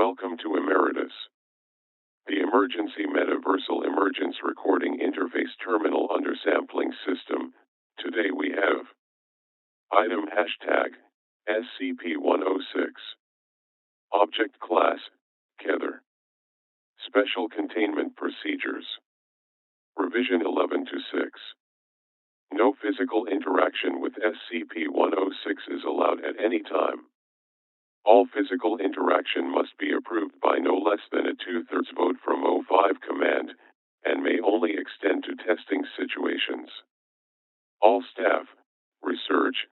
Welcome to Emergence, the emergency metaversal emergence recording interface terminal undersampling system. Today we have item hashtag SCP-106, object class Kether, special containment procedures, revision 11-6. No physical interaction with SCP-106 is allowed at any time. All physical interaction must be approved by no less than a 2/3 vote from O5 command, and may only extend to testing situations. All staff, research,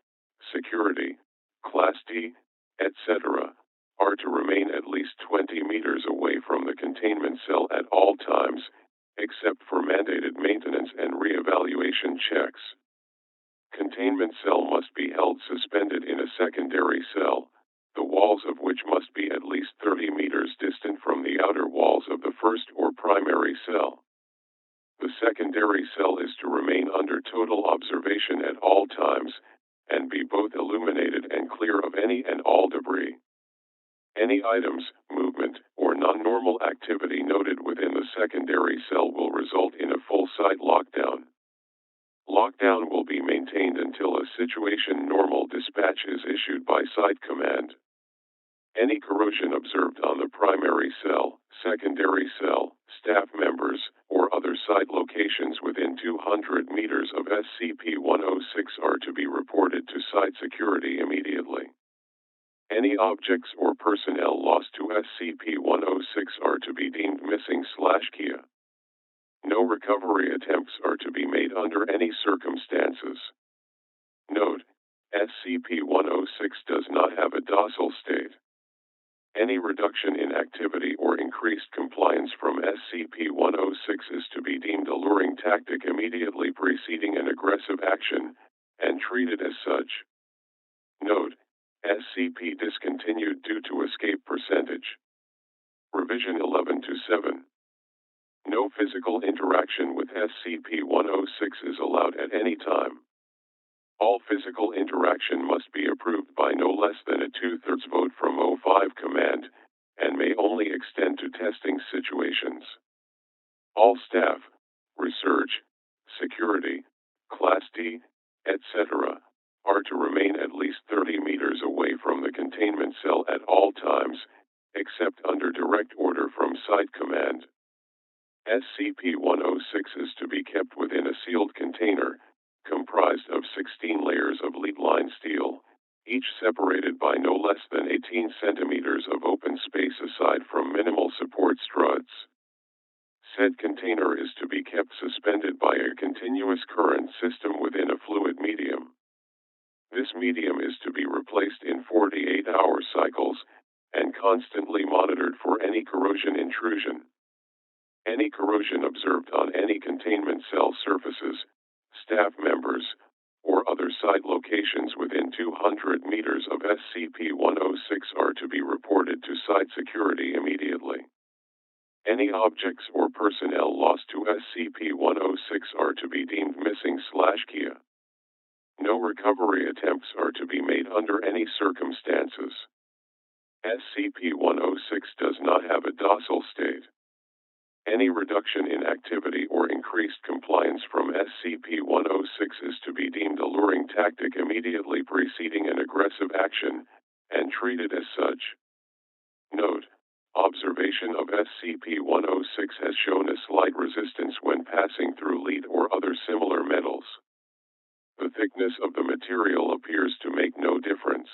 security, Class D, etc., are to remain at least 20 meters away from the containment cell at all times, except for mandated maintenance and re-evaluation checks. Containment cell must be held suspended in a secondary cell, the walls of which must be at least 30 meters distant from the outer walls of the first or primary cell. The secondary cell is to remain under total observation at all times, and be both illuminated and clear of any and all debris. Any items, movement, or non-normal activity noted within the secondary cell will result in a full site lockdown. Lockdown will be maintained until a situation normal dispatch is issued by Site Command. Any corrosion observed on the primary cell, secondary cell, staff members, or other site locations within 200 meters of SCP-106 are to be reported to site security immediately. Any objects or personnel lost to SCP-106 are to be deemed missing/Kia. No recovery attempts are to be made under any circumstances. Note: SCP-106 does not have a docile state. Any reduction in activity or increased compliance from SCP-106 is to be deemed a luring tactic immediately preceding an aggressive action, and treated as such. Note: SCP discontinued due to escape percentage. Revision 11-7. No physical interaction with SCP-106 is allowed at any time. All physical interaction must be approved by no less than a 2/3 vote from O5 command, and may only extend to testing situations. All staff, research, security, Class D, etc., are to remain at least 30 meters away from the containment cell at all times, except under direct order from Site Command. SCP-106 is to be kept within a sealed container, comprised of 16 layers of lead-lined steel, each separated by no less than 18 centimeters of open space aside from minimal support struts. Said container is to be kept suspended by a continuous current system within a fluid medium. This medium is to be replaced in 48-hour cycles, and constantly monitored for any corrosion intrusion. Any corrosion observed on any containment cell surfaces, staff members, or other site locations within 200 meters of SCP-106 are to be reported to site security immediately. Any objects or personnel lost to SCP-106 are to be deemed missing/Kia. No recovery attempts are to be made under any circumstances. SCP-106 does not have a docile state. Any reduction in activity or increased compliance from SCP-106 is to be deemed a luring tactic immediately preceding an aggressive action, and treated as such. Note: observation of SCP-106 has shown a slight resistance when passing through lead or other similar metals. The thickness of the material appears to make no difference.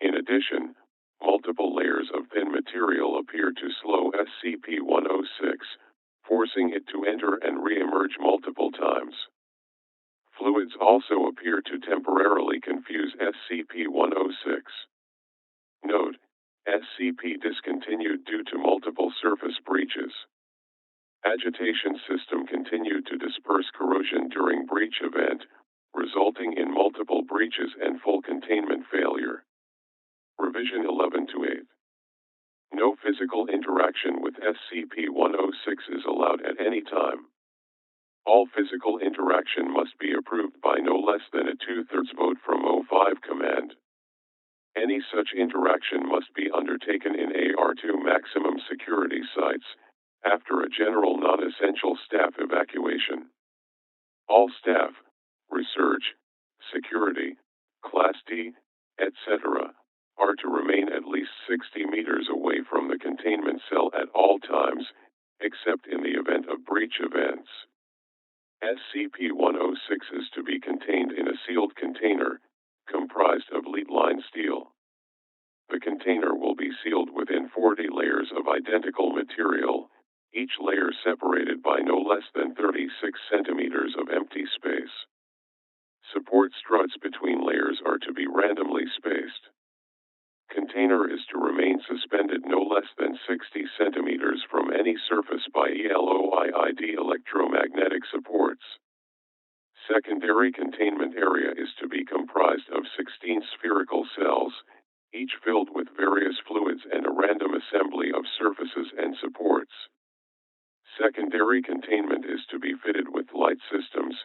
In addition, multiple layers of thin material appear to slow SCP-106, forcing it to enter and re-emerge multiple times. Fluids also appear to temporarily confuse SCP-106. Note: SCP discontinued due to multiple surface breaches. Agitation system continued to disperse corrosion during breach event, resulting in multiple breaches and full containment failure. Revision 11-8. No physical interaction with SCP-106 is allowed at any time. All physical interaction must be approved by no less than a 2/3 vote from O5 command. Any such interaction must be undertaken in AR to maximum security sites after a general non-essential staff evacuation. All staff, research, security, Class D, etc., are to remain at least 60 meters away from the containment cell at all times, except in the event of breach events. SCP-106 is to be contained in a sealed container, comprised of lead-lined steel. The container will be sealed within 40 layers of identical material, each layer separated by no less than 36 centimeters of empty space. Support struts between layers are to be randomly spaced. Container is to remain suspended no less than 60 centimeters from any surface by ELOIID electromagnetic supports. Secondary containment area is to be comprised of 16 spherical cells, each filled with various fluids and a random assembly of surfaces and supports. Secondary containment is to be fitted with light systems,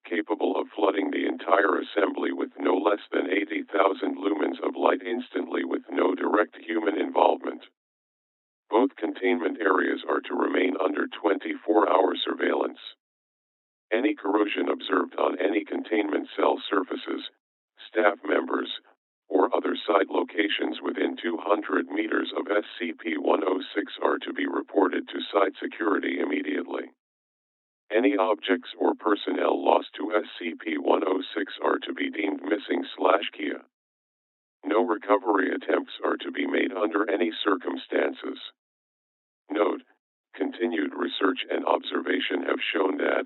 capable of flooding the entire assembly with no less than 80,000 lumens of light instantly with no direct human involvement. Both containment areas are to remain under 24-hour surveillance. Any corrosion observed on any containment cell surfaces, staff members, or other site locations within 200 meters of SCP-106 are to be reported to site security immediately. Any objects or personnel lost to SCP-106 are to be deemed missing/KIA. No recovery attempts are to be made under any circumstances. Note: continued research and observation have shown that,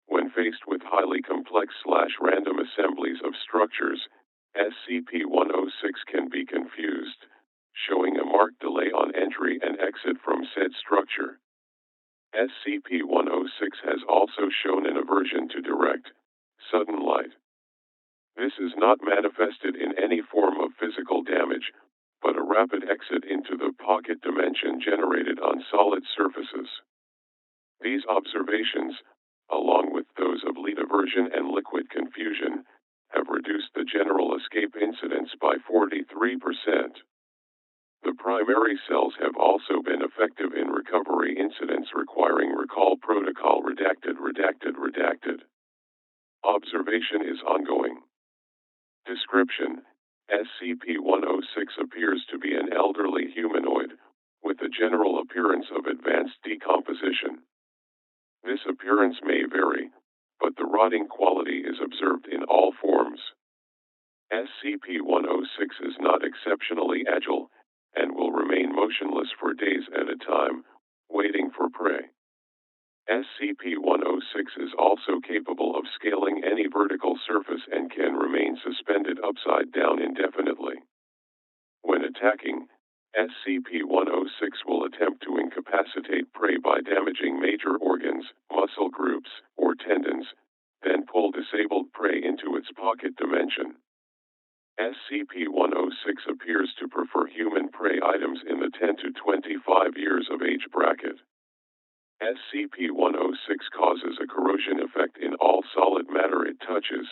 when faced with highly complex/random assemblies of structures, SCP-106 can be confused, showing a marked delay on entry and exit from said structure. SCP-106 has also shown an aversion to direct, sudden light. This is not manifested in any form of physical damage, but a rapid exit into the pocket dimension generated on solid surfaces. These observations, along with those of lead aversion and liquid confusion, have reduced the general escape incidence by 43%. The primary cells have also been effective in recovery incidents requiring recall protocol redacted. Observation is ongoing. Description: SCP-106 appears to be an elderly humanoid, with a general appearance of advanced decomposition. This appearance may vary, but the rotting quality is observed in all forms. SCP-106 is not exceptionally agile, and will remain motionless for days at a time, waiting for prey. SCP-106 is also capable of scaling any vertical surface and can remain suspended upside down indefinitely. When attacking, SCP-106 will attempt to incapacitate prey by damaging major organs, muscle groups, or tendons, then pull disabled prey into its pocket dimension. SCP-106 appears to prefer human prey items in the 10 to 25 years of age bracket. SCP-106 causes a corrosion effect in all solid matter it touches,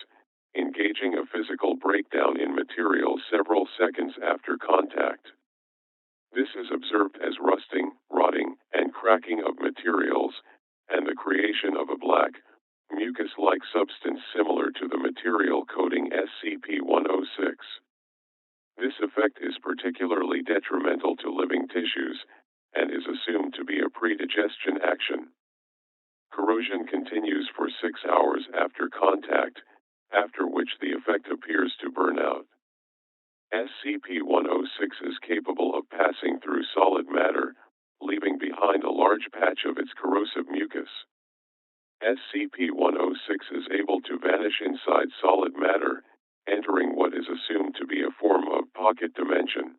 engaging a physical breakdown in material several seconds after contact. This is observed as rusting, rotting, and cracking of materials, and the creation of a black, mucus-like substance similar to the material coating SCP-106. This effect is particularly detrimental to living tissues, and is assumed to be a predigestion action. Corrosion continues for 6 hours after contact, after which the effect appears to burn out. SCP-106 is capable of passing through solid matter, leaving behind a large patch of its corrosive mucus. SCP-106 is able to vanish inside solid matter, entering what is assumed to be a form of pocket dimension.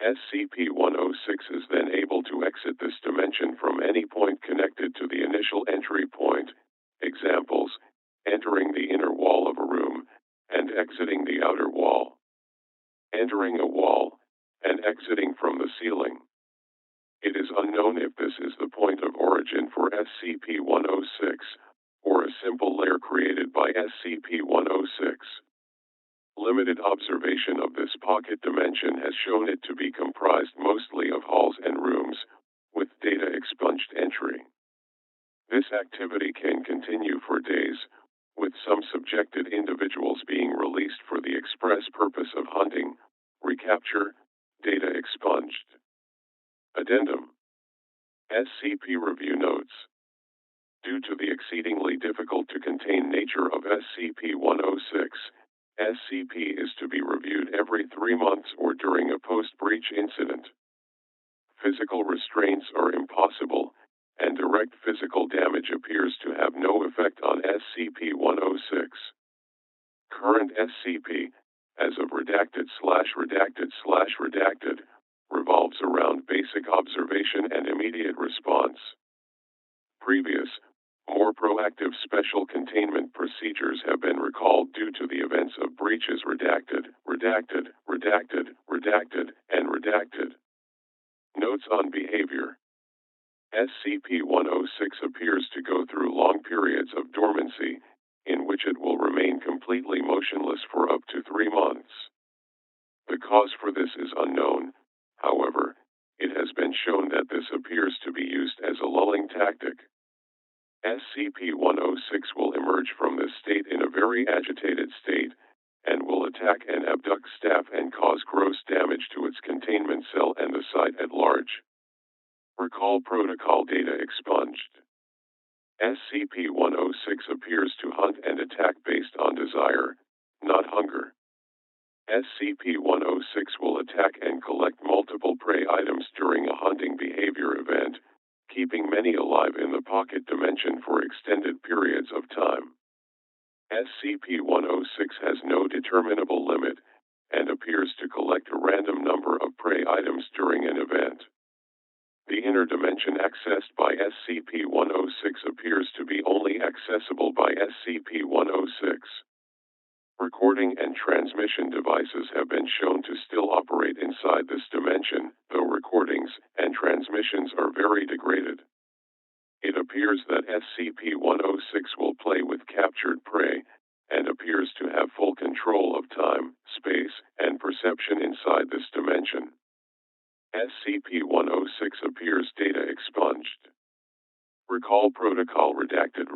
SCP-106 is then able to exit this dimension from any point connected to the initial entry point. Examples: entering the inner wall of a room, and exiting the outer wall. Entering a wall, and exiting from the ceiling. It is unknown if this is the point of origin for SCP-106, or a simple layer created by SCP-106. Limited observation of this pocket dimension has shown it to be comprised mostly of halls activity can continue for days, with some subjected individuals being released for the express purpose of hunting, recapture, data expunged. Addendum. SCP Review Notes. Due to the exceedingly difficult to contain nature of SCP-106, SCP is to be reviewed every 3 months or during a post-breach incident. Physical restraints are impossible, and direct physical damage appears to have no effect on SCP-106. Current SCP, as of redacted/redacted/redacted, revolves around basic observation and immediate response. Previous, more proactive special containment procedures have been recalled due to the events of breaches redacted, redacted, redacted, redacted, and redacted. Notes on behavior. SCP-106 appears to go through long periods of dormancy, in which it will remain completely motionless for up to 3 months. The cause for this is unknown, however, it has been shown that this appears to be used as a lulling tactic. SCP-106 will emerge from this state in a very agitated state, and will attack and abduct staff and cause gross damage to its containment cell and the site at large. Recall protocol data expunged. SCP-106 appears to hunt and attack based on desire, not hunger. SCP-106 will attack and collect multiple prey items during a hunting behavior event, keeping many alive in the pocket dimension for extended periods of time. SCP-106 has no determinable limit, and appears to collect a random number of prey items during an event. The inner dimension accessed by SCP-106 appears to be only accessible by SCP-106. Recording and transmission devices have been shown to still operate inside this dimension, though recordings and transmissions are very degraded. It appears that SCP-106 will play with captured prey, and appears to have full control of time, space, and perception inside this dimension. SCP-106 appears data expunged. Recall protocol redacted.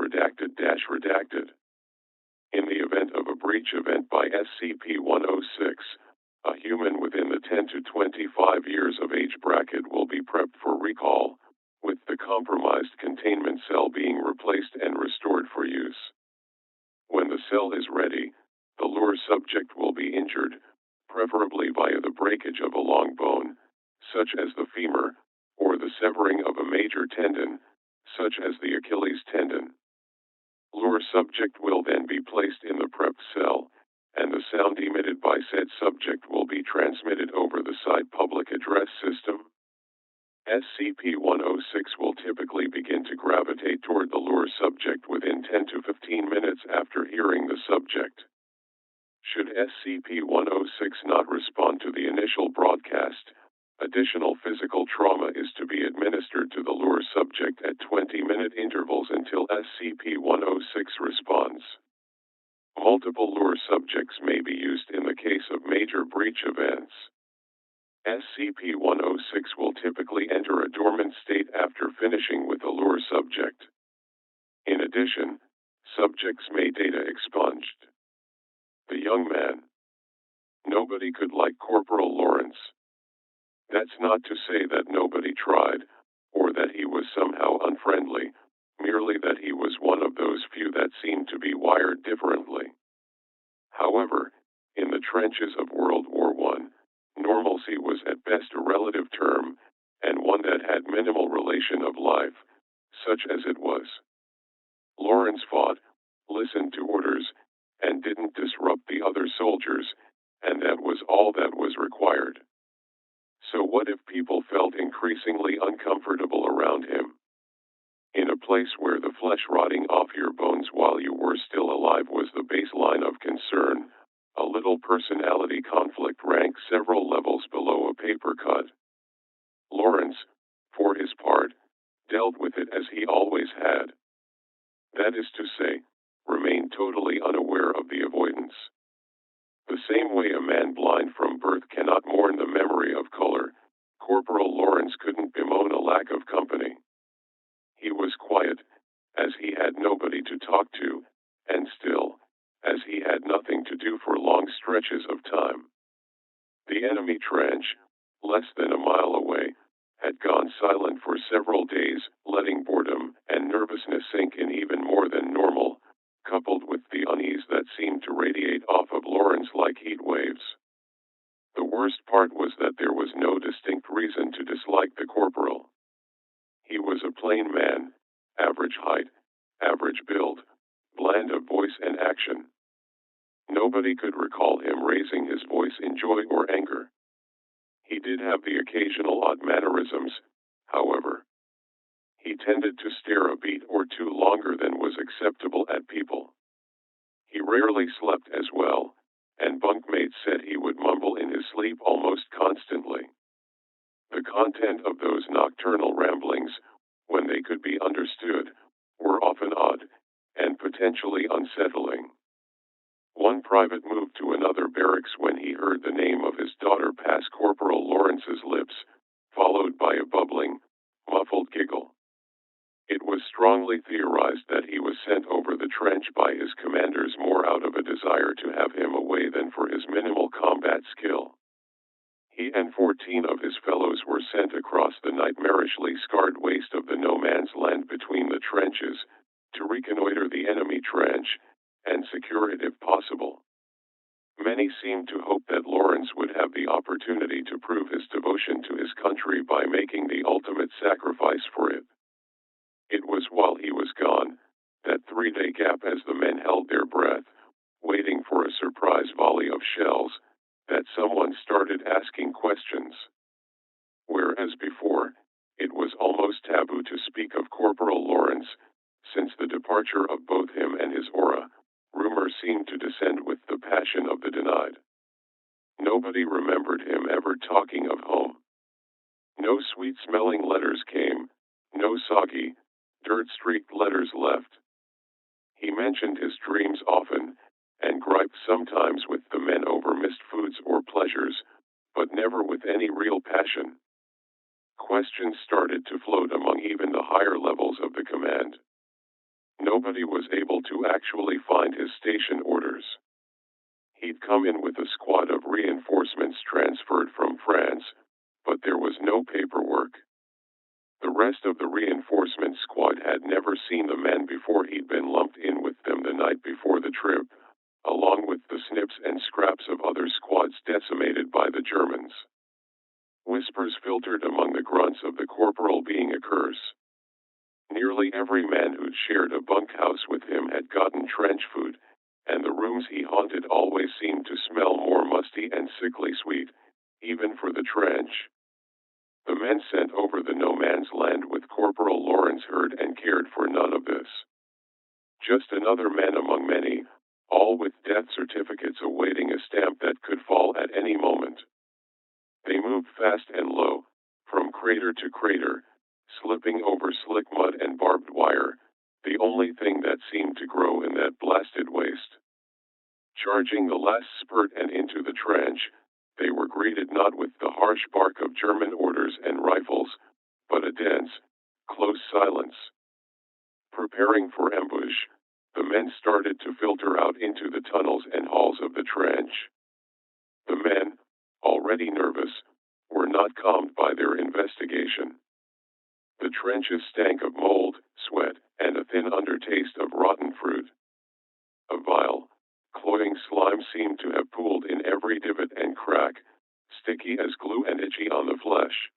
In the event of a breach event by SCP-106, a human within the 10 to 25 years of age bracket will be prepped for recall, with the compromised containment cell being replaced and restored for use. When the cell is ready, the lure subject will be injured, preferably via the breakage of a long bone, such as the femur, or the severing of a major tendon, such as the Achilles tendon. Lure subject will then be placed in the prepped cell, and the sound emitted by said subject will be transmitted over the site public address system. SCP-106 will typically begin to gravitate toward the lure subject within 10 to 15 minutes after hearing the subject. Should SCP-106 not respond to the initial broadcast, additional physical trauma is to be administered to the lure subject at 20-minute intervals until SCP-106 responds. Multiple lure subjects may be used in the case of major breach events. SCP-106 will typically enter a dormant state after finishing with the lure subject. In addition, subjects may data expunged. The young man. Nobody could like Corporal Lawrence. That's not to say that nobody tried, or that he was somehow unfriendly, merely that he was one of those few that seemed to be wired differently. However, in the trenches of World War I, normalcy was at best a relative term, and one that had minimal relation of life, such as it was. Lawrence fought, listened to orders, and didn't disrupt the other soldiers, and that was all that was required. So what if people felt increasingly uncomfortable around him? In a place where the flesh rotting off your bones while you were still alive was the baseline of concern, a little personality conflict ranked several levels below a paper cut. Lawrence, for his part, dealt with it as he always had. That is to say, remained totally unaware of the avoidance. The same way a man blind from birth cannot mourn the memory of color, Corporal Lawrence couldn't bemoan a lack of company. He was quiet, as he had nobody to talk to, and still, as he had nothing to do for long stretches of time. The enemy trench, less than a mile away, had gone silent for several days, letting boredom and nervousness sink in even more than normal, coupled with the unease that seemed to radiate off of Lawrence like heat waves. The worst part was that there was no distinct reason to dislike the corporal. He was a plain man, average height, average build, bland of voice and action. Nobody could recall him raising his voice in joy or anger. He did have the occasional odd mannerisms, however. He tended to stare a beat or two longer than was acceptable at people. He rarely slept as well, and bunkmates said he would mumble in his sleep almost constantly. The content of those nocturnal ramblings, when they could be understood, were often odd, and potentially unsettling. One private moved to another barracks when he heard the name of his daughter pass Corporal Lawrence's lips, followed by a bubbling, muffled giggle. It was strongly theorized that he was sent over the trench by his commanders more out of a desire to have him away than for his minimal combat skill. He and 14 of his fellows were sent across the nightmarishly scarred waste of the no-man's land between the trenches, to reconnoiter the enemy trench, and secure it if possible. Many seemed to hope that Lawrence would have the opportunity to prove his devotion to his country by making the ultimate sacrifice for it. It was while he was gone, that 3-day gap as the men held their breath, waiting for a surprise volley of shells, that someone started asking questions. Whereas before, it was almost taboo to speak of Corporal Lawrence, since the departure of both him and his aura, rumor seemed to descend with the passion of the denied. Nobody remembered him ever talking of home. No sweet-smelling letters came, no soggy, dirt-streaked letters left. He mentioned his dreams often, and griped sometimes with the men over missed foods or pleasures, but never with any real passion. Questions started to float among even the higher levels of the command. Nobody was able to actually find his station orders. He'd come in with a squad of reinforcements transferred from France, but there was no paperwork. The rest of the reinforcement squad had never seen the men before he'd been lumped in with them the night before the trip, along with the snips and scraps of other squads decimated by the Germans. Whispers filtered among the grunts of the corporal being a curse. Nearly every man who'd shared a bunkhouse with him had gotten trench food, and the rooms he haunted always seemed to smell more musty and sickly sweet, even for the trench. The men sent over the no-man's land with Corporal Lawrence heard and cared for none of this. Just another man among many, all with death certificates awaiting a stamp that could fall at any moment. They moved fast and low, from crater to crater, slipping over slick mud and barbed wire, the only thing that seemed to grow in that blasted waste. Charging the last spurt and into the trench, they were greeted not with the harsh bark of German orders and rifles, but a dense, close silence. Preparing for ambush, the men started to filter out into the tunnels and halls of the trench. The men, already nervous, were not calmed by their investigation. The trenches stank of mold, sweat, and a thin undertaste of rotten fruit. A vile, cloying slime seemed to have pooled in every divot and crack, sticky as glue and itchy on the flesh.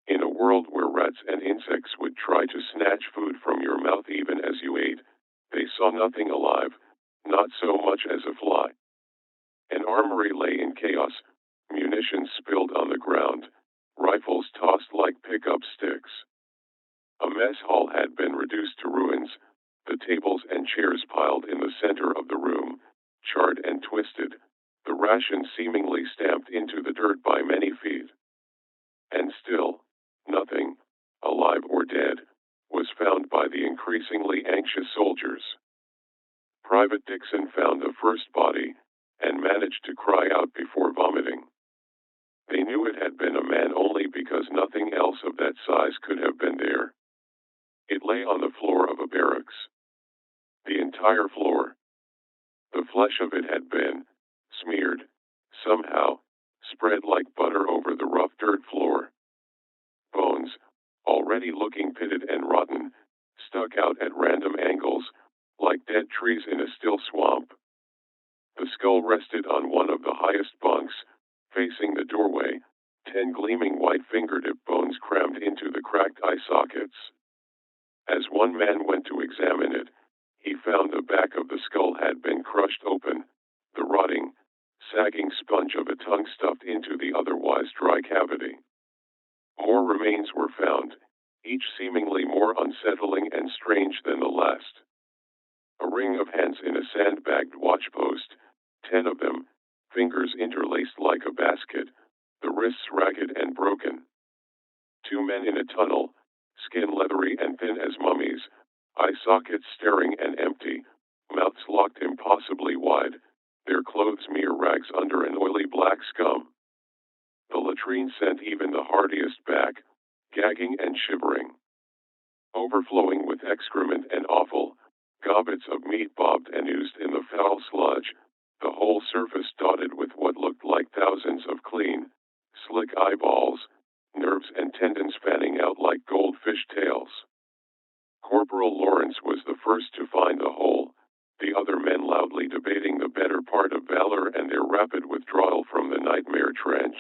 In a world where rats and insects would try to snatch food from your mouth even as you ate, they saw nothing alive, not so much as a fly. An armory lay in chaos, munitions spilled on the ground, rifles tossed like pickup sticks. A mess hall had been reduced to ruins, the tables and chairs piled in the center of the room, charred and twisted, the rations seemingly stamped into the dirt by many feet. And still, nothing, alive or dead, was found by the increasingly anxious soldiers. Private Dixon found the first body, and managed to cry out before vomiting. They knew it had been a man only because nothing else of that size could have been there. It It lay on the floor of a barracks. The entire floor. The flesh of it had been smeared, somehow, spread like butter over the rough dirt floor. Bones, already looking pitted and rotten, stuck out at random angles, like dead trees in a still swamp. The skull rested on one of the highest bunks, facing the doorway, 10 gleaming white fingertip bones crammed into the cracked eye sockets. As one man went to examine it, he found the back of the skull had been crushed open, the rotting, sagging sponge of a tongue stuffed into the otherwise dry cavity. More remains were found, each seemingly more unsettling and strange than the last. A ring of hands in a sandbagged watchpost, 10 of them, fingers interlaced like a basket, the wrists ragged and broken. 2 men in a tunnel, skin leathery and thin as mummies, eye sockets staring and empty, mouths locked impossibly wide, their clothes mere rags under an oily black scum. The latrine sent even the hardiest back, gagging and shivering. Overflowing with excrement and offal, gobbets of meat bobbed and oozed in the foul sludge, the whole surface dotted with what looked like thousands of clean, slick eyeballs, nerves and tendons fanning out like goldfish tails. Corporal Lawrence was the first to find the hole, the other men loudly debating the better part of valor and their rapid withdrawal from the nightmare trench.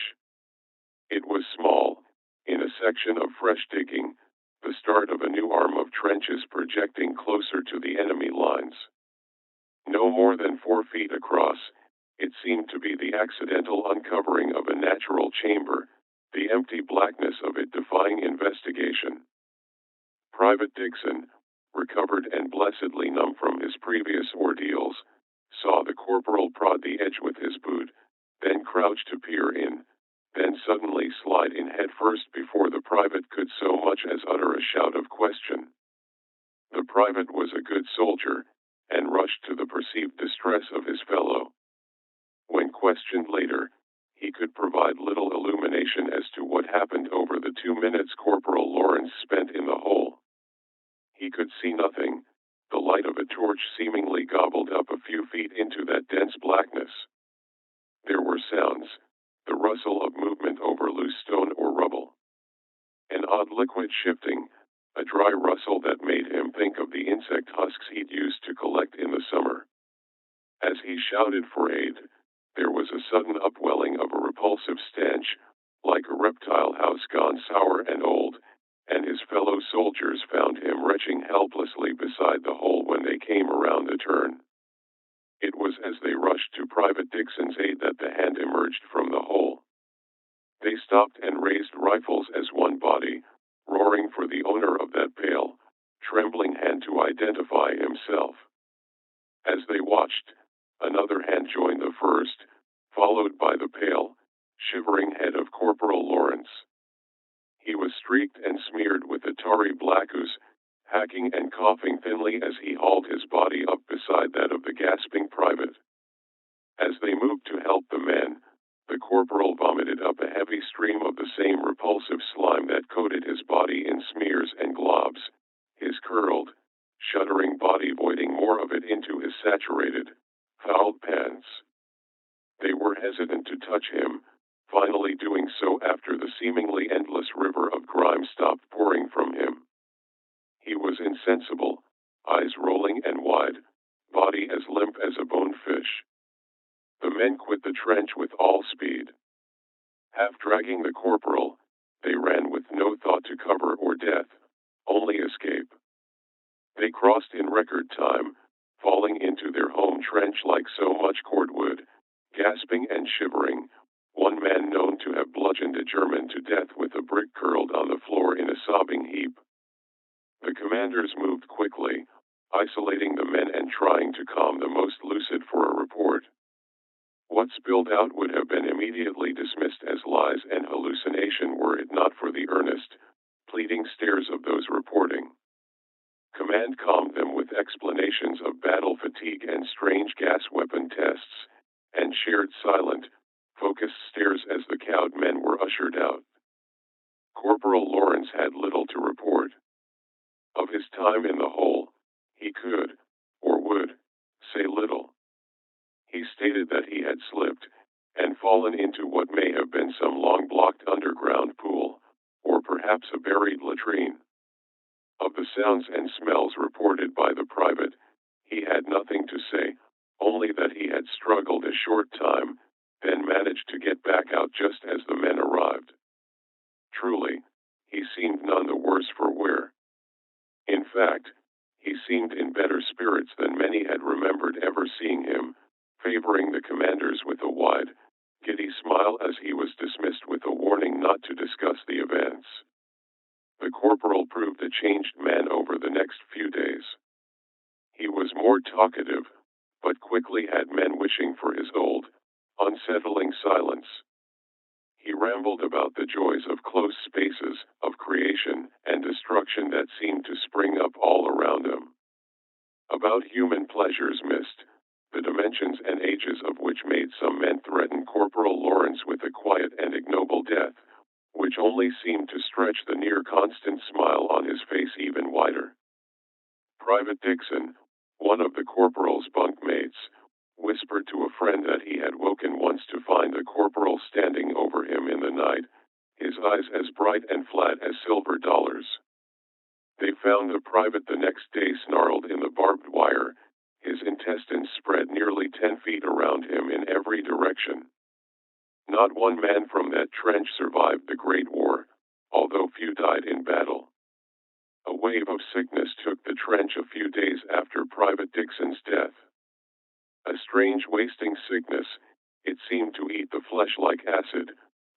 It was small, in a section of fresh digging, the start of a new arm of trenches projecting closer to the enemy lines. No more than 4 feet across, it seemed to be the accidental uncovering of a natural chamber, the empty blackness of it defying investigation. Private Dixon, recovered and blessedly numb from his previous ordeals, saw the corporal prod the edge with his boot, then crouch to peer in, then suddenly slide in head first before the private could so much as utter a shout of question. The private was a good soldier, and rushed to the perceived distress of his fellow. When questioned later, he could provide little illumination as to what happened over the 2 minutes Corporal Lawrence spent in the hole. He could see nothing, the light of a torch seemingly gobbled up a few feet into that dense blackness. There were sounds, the rustle of movement over loose stone or rubble. An odd liquid shifting, a dry rustle that made him think of the insect husks he'd used to collect in the summer. As he shouted for aid, there was a sudden upwelling of a repulsive stench, like a reptile house gone sour and old, and his fellow soldiers found him retching helplessly beside the hole when they came around the turn. It was as they rushed to Private Dixon's aid that the hand emerged from the hole. They stopped and raised rifles as one body, roaring for the owner of that pale, trembling hand to identify himself. As they watched, another hand joined the first, followed by the pale, shivering head of Corporal Lawrence. He was streaked and smeared with the tarry black ooze, hacking and coughing thinly as he hauled his body up beside that of the gasping private. As they moved to help the men, the corporal vomited up a heavy stream of the same repulsive slime that coated his body in smears and globs, his curled, shuddering body voiding more of it into his saturated, fouled pants. They were hesitant to touch him, finally doing so after the seemingly endless river of grime stopped pouring from him. He was insensible, eyes rolling and wide, body as limp as a bonefish. The men quit the trench with all speed. Half dragging the corporal, they ran with no thought to cover or death, only escape. They crossed in record time, falling into their home trench like so much cordwood, gasping and shivering, one man known to have bludgeoned a German to death with a brick curled on the floor in a sobbing heap. The commanders moved quickly, isolating the men and trying to calm the most lucid for a report. What spilled out would have been immediately dismissed as lies and hallucination were it not for the earnest, pleading stares of those reporting. Command calmed them with explanations of battle fatigue and strange gas weapon tests, and shared silent, focused stares as the cowed men were ushered out. Corporal Lawrence had little to report. Of his time in the hole, he could, or would, say little. He stated that he had slipped and fallen into what may have been some long-blocked underground pool, or perhaps a buried latrine. Of the sounds and smells reported by the private, he had nothing to say, only that he had struggled a short time, then managed to get back out just as the men arrived. Truly, he seemed none the worse for wear. In fact, he seemed in better spirits than many had remembered ever seeing him, favoring the commanders with a wide, giddy smile as he was dismissed with a warning not to discuss the events. The corporal proved a changed man over the next few days. He was more talkative, but quickly had men wishing for his old, unsettling silence. He rambled about the joys of close spaces, of creation and destruction that seemed to spring up all around him. About human pleasures missed, the dimensions and ages of which made some men threaten Corporal Lawrence with a quiet and ignoble death, which only seemed to stretch the near-constant smile on his face even wider. Private Dixon, one of the corporal's bunkmates, whispered to a friend that he had woken once to find the corporal standing over him in the night, his eyes as bright and flat as silver dollars. They found the private the next day snarled in the barbed wire, his intestines spread nearly 10 feet around him in every direction. Not one man from that trench survived the Great War, although few died in battle. A wave of sickness took the trench a few days after Private Dixon's death. A strange wasting sickness, it seemed to eat the flesh like acid,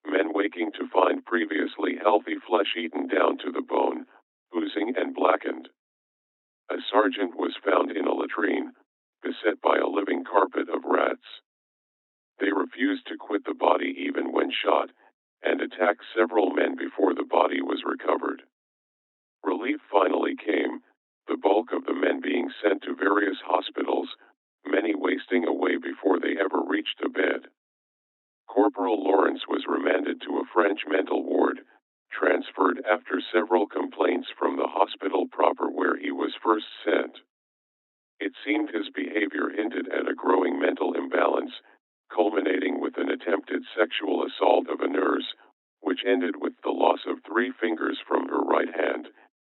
men waking to find previously healthy flesh eaten down to the bone, oozing and blackened. A sergeant was found in a latrine, beset by a living carpet of rats. They refused to quit the body even when shot, and attacked several men before the body was recovered. Relief finally came, the bulk of the men being sent to various hospitals, many wasting away before they ever reached a bed. Corporal Lawrence was remanded to a French mental ward, transferred after several complaints from the hospital proper where he was first sent. It seemed his behavior hinted at a growing mental imbalance, culminating with an attempted sexual assault of a nurse, which ended with the loss of 3 fingers from her right hand,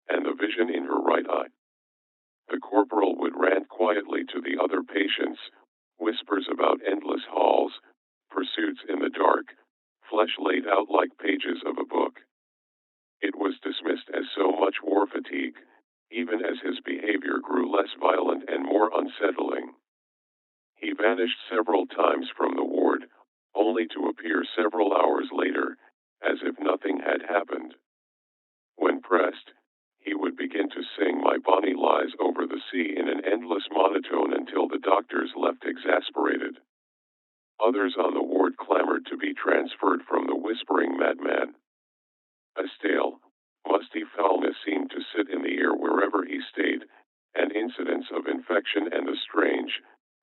and the vision in her right eye. The corporal would rant quietly to the other patients, whispers about endless halls, pursuits in the dark, flesh laid out like pages of a book. It was dismissed as so much war fatigue, even as his behavior grew less violent and more unsettling. He vanished several times from the ward, only to appear several hours later, as if nothing had happened. When pressed, he would begin to sing My Bonnie Lies Over the Sea in an endless monotone until the doctors left exasperated. Others on the ward clamored to be transferred from the whispering madman. A stale, musty foulness seemed to sit in the air wherever he stayed, and incidents of infection and the strange,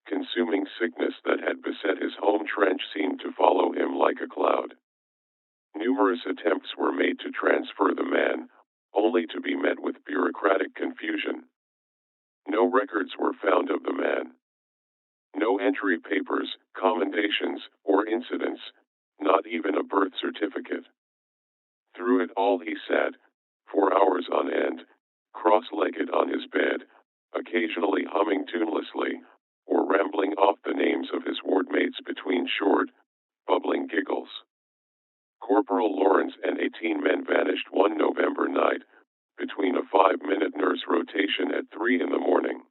consuming sickness that had beset his home trench seemed to follow him like a cloud. Numerous attempts were made to transfer the man, only to be met with bureaucratic confusion. No records were found of the man. No entry papers, commendations, or incidents, not even a birth certificate. Through it all he sat, for hours on end, cross-legged on his bed, occasionally humming tunelessly, or rambling off the names of his wardmates between short, bubbling giggles. Corporal Lawrence and 18 men vanished one November night, between a 5-minute nurse rotation at 3 in the morning.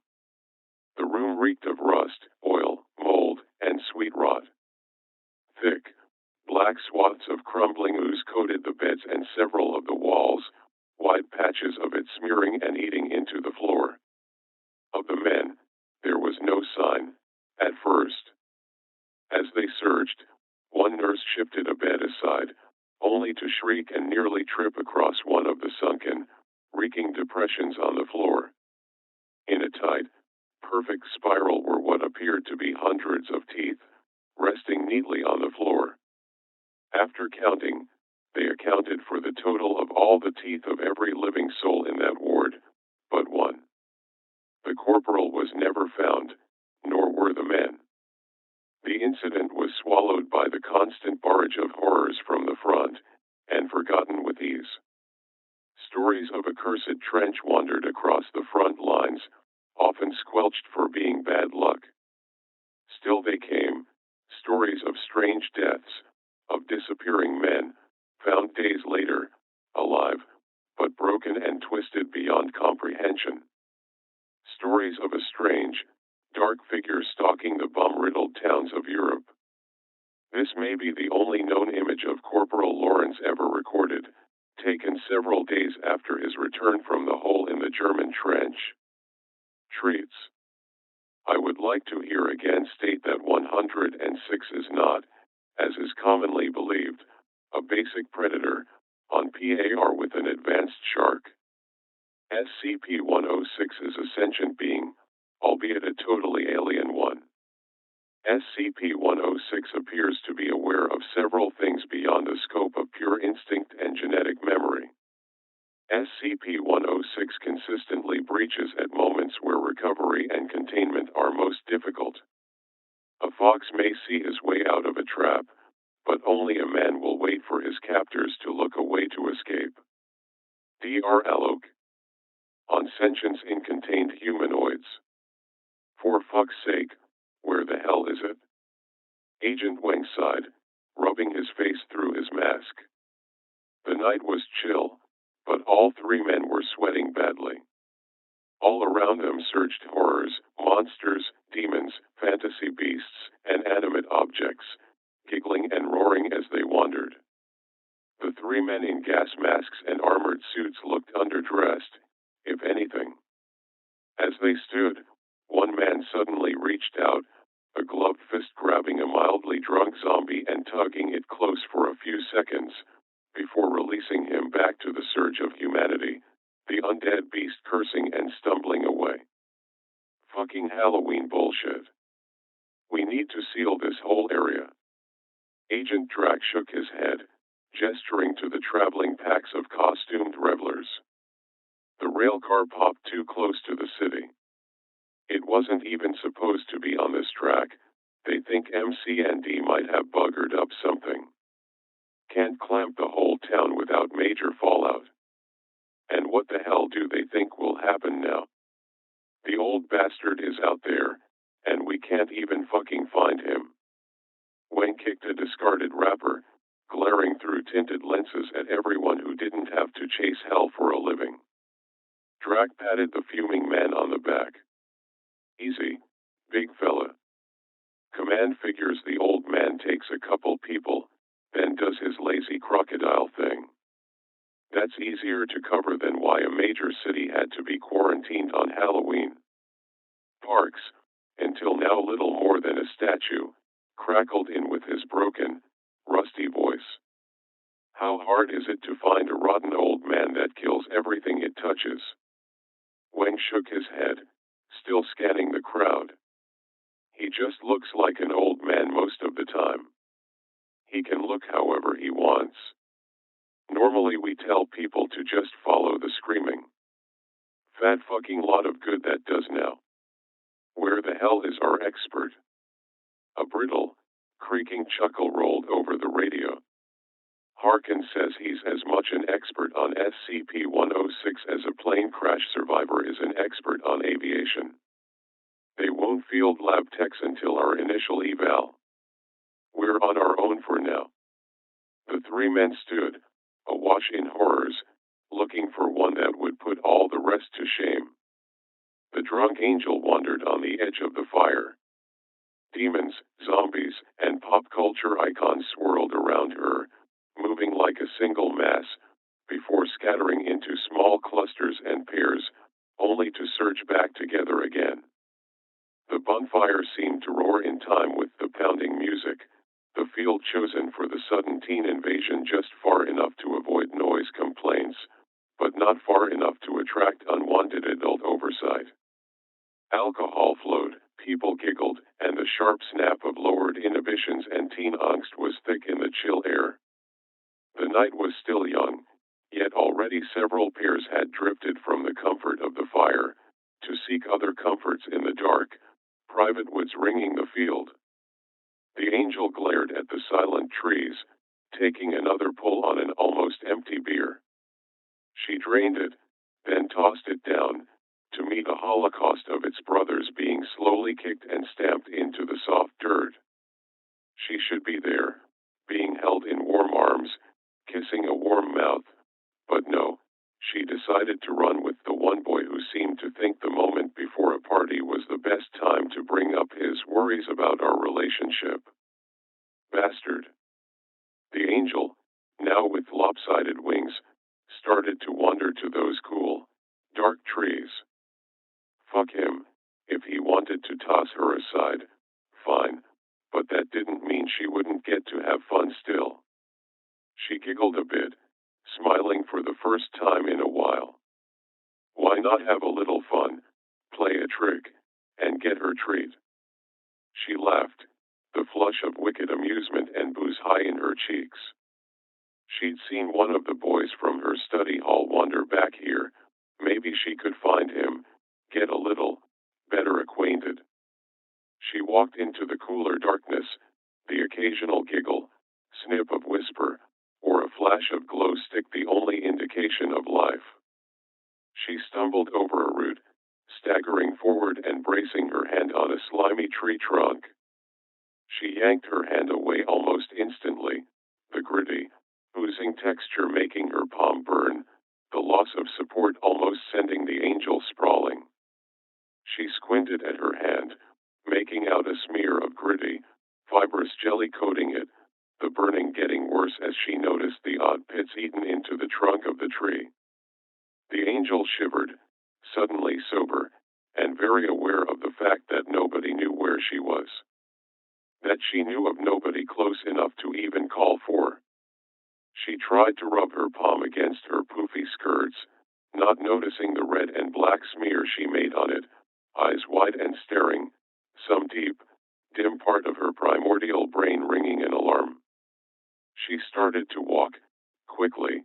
The room reeked of rust, oil, mold, and sweet rot. Thick, black swaths of crumbling ooze coated the beds and several of the walls, wide patches of it smearing and eating into the floor. Of the men, there was no sign, at first. As they searched, one nurse shifted a bed aside, only to shriek and nearly trip across one of the sunken, reeking depressions on the floor. In a tight, perfect spiral were what appeared to be hundreds of teeth, resting neatly on the floor. After counting, they accounted for the total of all the teeth of every living soul in that ward, corporal was never found, nor were the men. The incident was swallowed by the constant barrage of horrors from the front, and forgotten with ease. Stories of a cursed trench wandered across the front lines, often squelched for being bad luck. Still they came, stories of strange deaths, of disappearing men, found days later, alive, but broken and twisted beyond comprehension. Stories of a strange, dark figure stalking the bomb-riddled towns of Europe. This may be the only known image of Corporal Lawrence ever recorded, taken several days after his return from the hole in the German trench. Treats. I would like to here again state that 106 is not, as is commonly believed, a basic predator, on par with an advanced shark. SCP-106 is a sentient being, albeit a totally alien one. SCP-106 appears to be aware of several things beyond the scope of pure instinct and genetic memory. SCP-106 consistently breaches at moments where recovery and containment are most difficult. A fox may see his way out of a trap, but only a man will wait for his captors to look away to escape. Dr. Alok. On sentience in contained humanoids. For fuck's sake, where the hell is it? Agent Wang sighed, rubbing his face through his mask. The night was chill, but all three men were sweating badly. All around them surged horrors, monsters, demons, fantasy beasts, and animate objects, giggling and roaring as they wandered. The three men in gas masks and armored suits looked underdressed, if anything. As they stood, one man suddenly reached out, a gloved fist grabbing a mildly drunk zombie and tugging it close for a few seconds, before releasing him back to the surge of humanity, the undead beast cursing and stumbling away. Fucking Halloween bullshit. We need to seal this whole area. Agent Drac shook his head, gesturing to the traveling packs of costumed revelers. The railcar popped too close to the city. It wasn't even supposed to be on this track. They think MC&D might have buggered up something. Can't clamp the whole town without major fallout. And what the hell do they think will happen now? The old bastard is out there, and we can't even fucking find him. Wang kicked a discarded wrapper, glaring through tinted lenses at everyone who didn't have to chase hell for a living. Drac patted the fuming man on the back. Easy, big fella. Command figures the old man takes a couple people, then does his lazy crocodile thing. That's easier to cover than why a major city had to be quarantined on Halloween. Parks, until now little more than a statue, crackled in with his broken, rusty voice. How hard is it to find a rotten old man that kills everything it touches? Wang shook his head, still scanning the crowd. He just looks like an old man most of the time. He can look however he wants. Normally we tell people to just follow the screaming. Fat fucking lot of good that does now. Where the hell is our expert? A brittle, creaking chuckle rolled over the radio. Harkin says he's as much an expert on SCP-106 as a plane crash survivor is an expert on aviation. They won't field lab techs until our initial eval. We're on our own for now. The three men stood, awash in horrors, looking for one that would put all the rest to shame. The drunk angel wandered on the edge of the fire. Demons, zombies, and pop culture icons swirled around her, moving like a single mass, before scattering into small clusters and pairs, only to surge back together again. The bonfire seemed to roar in time with the pounding music, the field chosen for the sudden teen invasion just far enough to avoid noise complaints, but not far enough to attract unwanted adult oversight. Alcohol flowed, people giggled, and the sharp snap of lowered inhibitions and teen angst was thick in the chill air. The night was still young, yet already several pairs had drifted from the comfort of the fire, to seek other comforts in the dark, private woods ringing the field. The angel glared at the silent trees, taking another pull on an almost empty beer. She drained it, then tossed it down, to meet a holocaust of its brothers being slowly kicked and stamped into the soft dirt. She should be there, being held in warm arms, kissing a warm mouth, but no, she decided to run with the one boy who seemed to think the moment before a party was the best time to bring up his worries about our relationship. Bastard. The angel, now with lopsided wings, started to wander to those cool, dark trees. Fuck him, if he wanted to toss her aside, fine, but that didn't mean she wouldn't get to have fun still. She giggled a bit, smiling for the first time in a while. Why not have a little fun, play a trick, and get her treat? She laughed, the flush of wicked amusement and booze high in her cheeks. She'd seen one of the boys from her study hall wander back here. Maybe she could find him, get a little better acquainted. She walked into the cooler darkness, the occasional giggle, snip of whisper, or a flash of glow stick the only indication of life. She stumbled over a root, staggering forward and bracing her hand on a slimy tree trunk. She yanked her hand away almost instantly, the gritty, oozing texture making her palm burn, the loss of support almost sending the angel sprawling. She squinted at her hand, making out a smear of gritty, fibrous jelly coating it, the burning getting worse as she noticed the odd pits eaten into the trunk of the tree. The angel shivered, suddenly sober, and very aware of the fact that nobody knew where she was. That she knew of nobody close enough to even call for. She tried to rub her palm against her poofy skirts, not noticing the red and black smear she made on it, eyes wide and staring, some deep, dim part of her primordial brain ringing an alarm. She started to walk, quickly,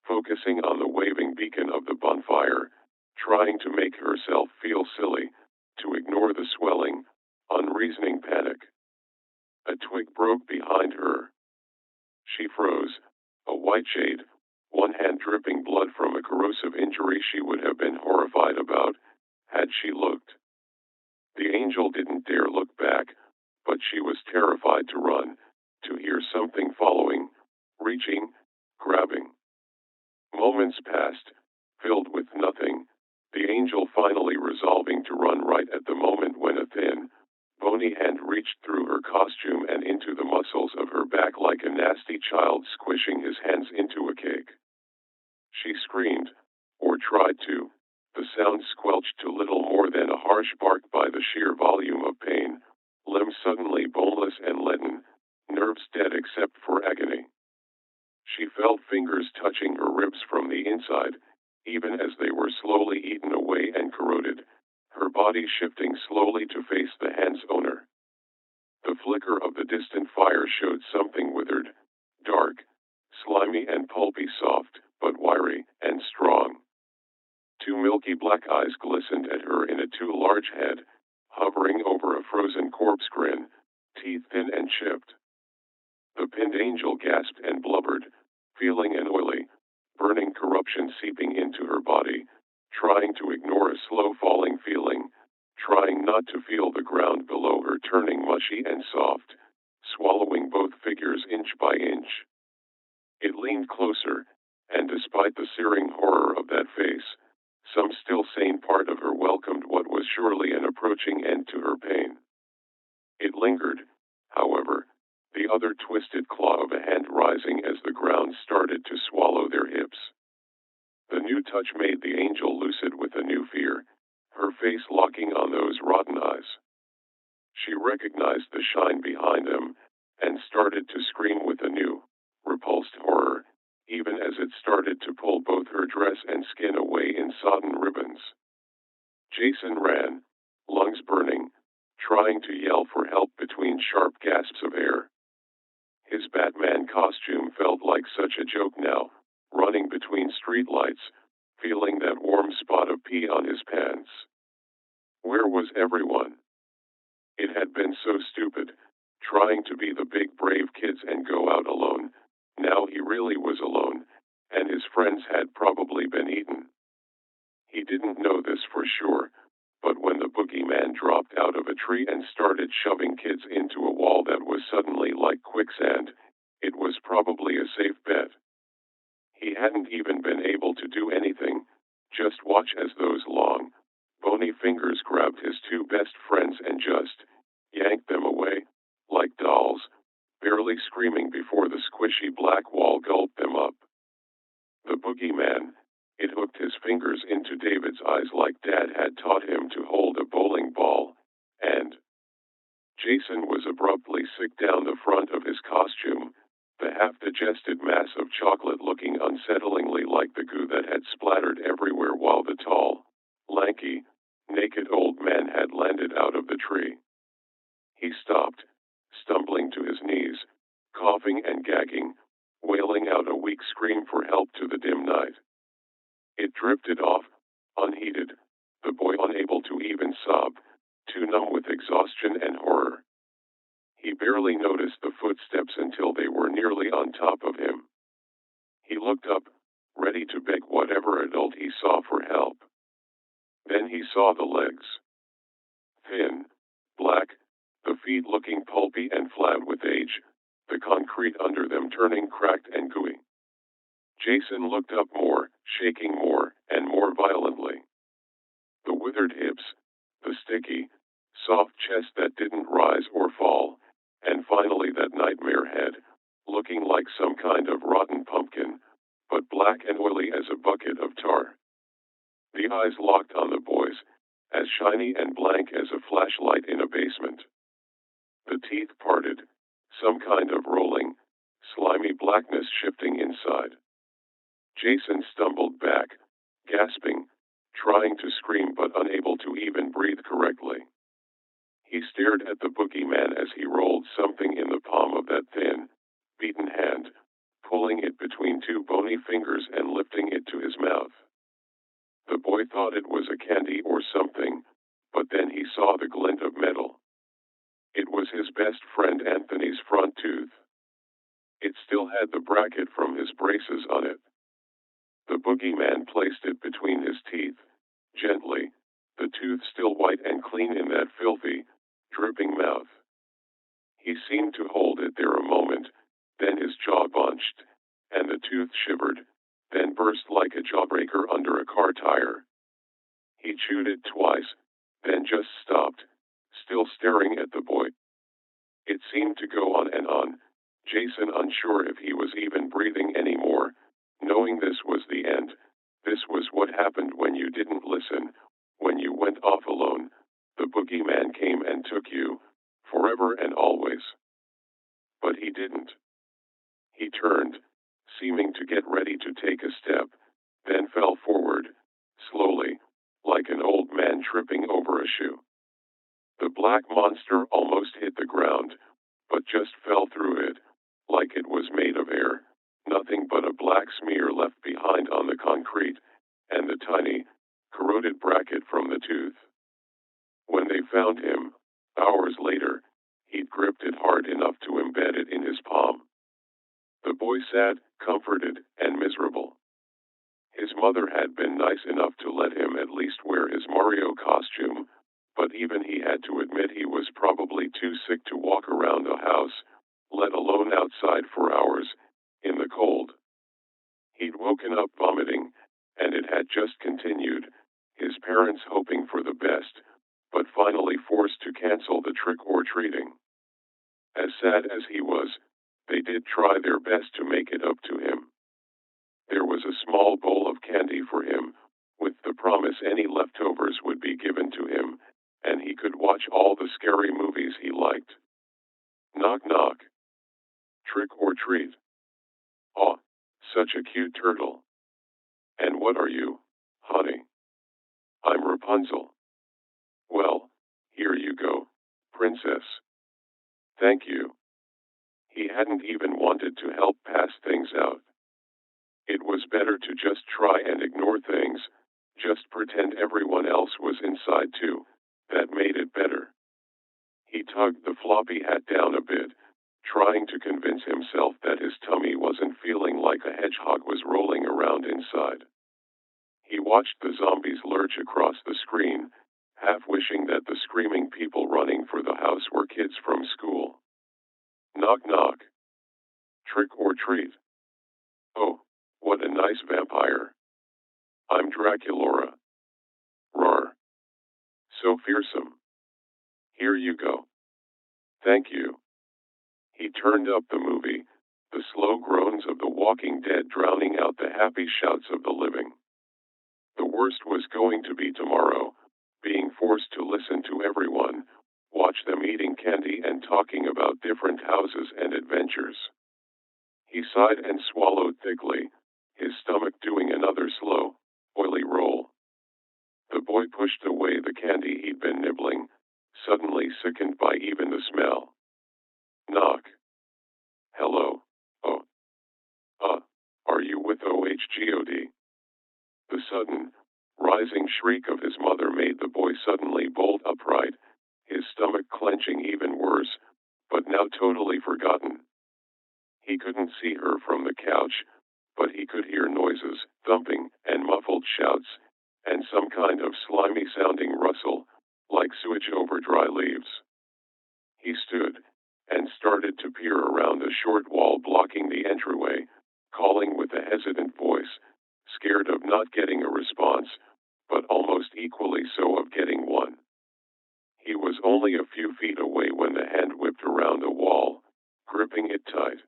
focusing on the waving beacon of the bonfire, trying to make herself feel silly, to ignore the swelling, unreasoning panic. A twig broke behind her. She froze, a white shade, one hand dripping blood from a corrosive injury she would have been horrified about, had she looked. The angel didn't dare look back, but she was terrified to run, to hear something following, reaching, grabbing. Moments passed, filled with nothing, the angel finally resolving to run right at the moment when a thin, bony hand reached through her costume and into the muscles of her back like a nasty child squishing his hands into a cake. She screamed, or tried to, the sound squelched to little more than a harsh bark by the sheer volume of pain, limbs suddenly boneless and leaden, nerves dead except for agony. She felt fingers touching her ribs from the inside, even as they were slowly eaten away and corroded, her body shifting slowly to face the hand's owner. The flicker of the distant fire showed something withered, dark, slimy and pulpy, soft, but wiry and strong. Two milky black eyes glistened at her in a too large head, hovering over a frozen corpse grin, teeth thin and chipped. The pinned angel gasped and blubbered, feeling an oily, burning corruption seeping into her body, trying to ignore a slow-falling feeling, trying not to feel the ground below her turning mushy and soft, swallowing both figures inch by inch. It leaned closer, and despite the searing horror of that face, some still sane part of her welcomed what was surely an approaching end to her pain. It lingered, however, the other twisted claw of a hand rising as the ground started to swallow their hips. The new touch made the angel lucid with a new fear, her face locking on those rotten eyes. She recognized the shine behind them, and started to scream with a new, repulsed horror, even as it started to pull both her dress and skin away in sodden ribbons. Jason ran, lungs burning, trying to yell for help between sharp gasps of air. His Batman costume felt like such a joke now, running between streetlights, feeling that warm spot of pee on his pants. Where was everyone? It had been so stupid, trying to be the big brave kids and go out alone. Now he really was alone, and his friends had probably been eaten. He didn't know this for sure, but when the boogeyman dropped out of a tree and started shoving kids into a wall that was suddenly like quicksand, it was probably a safe bet. He hadn't even been able to do anything, just watch as those long, bony fingers grabbed his two best friends and just yanked them away, like dolls, barely screaming before the squishy black wall gulped them up. The boogeyman, it hooked his fingers into David's eyes like Dad had taught him to hold a bowling ball, and Jason was abruptly sick down the front of his costume, the half-digested mass of chocolate looking unsettlingly like the goo that had splattered everywhere while the tall, lanky, naked old man had landed out of the tree. He stopped, stumbling to his knees, coughing and gagging, wailing out a weak scream for help to the dim night. It drifted off, unheeded, the boy unable to even sob, too numb with exhaustion and horror. He barely noticed the footsteps until they were nearly on top of him. He looked up, ready to beg whatever adult he saw for help. Then he saw the legs. Thin, black, the feet looking pulpy and flat with age, the concrete under them turning cracked and gooey. Jason looked up more, shaking more, and more violently. The withered hips, the sticky, soft chest that didn't rise or fall, and finally that nightmare head, looking like some kind of rotten pumpkin, but black and oily as a bucket of tar. The eyes locked on the boys, as shiny and blank as a flashlight in a basement. The teeth parted, some kind of rolling, slimy blackness shifting inside. Jason stumbled back, gasping, trying to scream but unable to even breathe correctly. He stared at the boogeyman as he rolled something in the palm of that thin, beaten hand, pulling it between two bony fingers and lifting it to his mouth. The boy thought it was a candy or something, but then he saw the glint of metal. It was his best friend Anthony's front tooth. It still had the bracket from his braces on it. The boogeyman placed it between his teeth, gently, the tooth still white and clean in that filthy, dripping mouth. He seemed to hold it there a moment, then his jaw bunched, and the tooth shivered, then burst like a jawbreaker under a car tire. He chewed it twice, then just stopped, still staring at the boy. It seemed to go on and on, Jason unsure if he was even breathing anymore, knowing this was the end. This was what happened when you didn't listen, when you went off alone. The boogeyman came and took you, forever and always. But he didn't. He turned, seeming to get ready to take a step, then fell forward, slowly, like an old man tripping over a shoe. The black monster almost hit the ground, but just fell through it, like it was made of air, nothing but a black smear left behind on the concrete, and the tiny, corroded bracket from the tooth. When they found him, hours later, he'd gripped it hard enough to embed it in his palm. The boy sat, comforted and miserable. His mother had been nice enough to let him at least wear his Mario costume, but even he had to admit he was probably too sick to walk around the house, let alone outside for hours, in the cold. He'd woken up vomiting, and it had just continued, his parents hoping for the best, but finally forced to cancel the trick-or-treating. As sad as he was, they did try their best to make it up to him. There was a small bowl of candy for him, with the promise any leftovers would be given to him, and he could watch all the scary movies he liked. Knock knock. Trick or treat. Aw, such a cute turtle. And what are you, honey? I'm Rapunzel. Well, here you go, princess. Thank you. He hadn't even wanted to help pass things out. It was better to just try and ignore things, just pretend everyone else was inside too, floppy hat down a bit, trying to convince himself that his tummy wasn't feeling like a hedgehog was rolling around inside. He watched the zombies lurch across the screen, half wishing that the screaming people running for the house were kids from school. Knock knock. Trick or treat. Oh, what a nice vampire. I'm Draculaura. Roar. So fearsome. Here you go. Thank you. He turned up the movie, the slow groans of the walking dead drowning out the happy shouts of the living. The worst was going to be tomorrow, being forced to listen to everyone, watch them eating candy and talking about different houses and adventures. He sighed and swallowed thickly, his stomach doing another slow, oily roll. The boy pushed away the candy he'd been nibbling, suddenly sickened by even the smell. Knock. Hello. Oh. Are you with OHGOD? The sudden, rising shriek of his mother made the boy suddenly bolt upright, his stomach clenching even worse, but now totally forgotten. He couldn't see her from the couch, but he could hear noises, thumping, and muffled shouts, and some kind of slimy-sounding rustle, like sewage over dry leaves. He stood, and started to peer around a short wall blocking the entryway, calling with a hesitant voice, scared of not getting a response, but almost equally so of getting one. He was only a few feet away when the hand whipped around a wall, gripping it tight.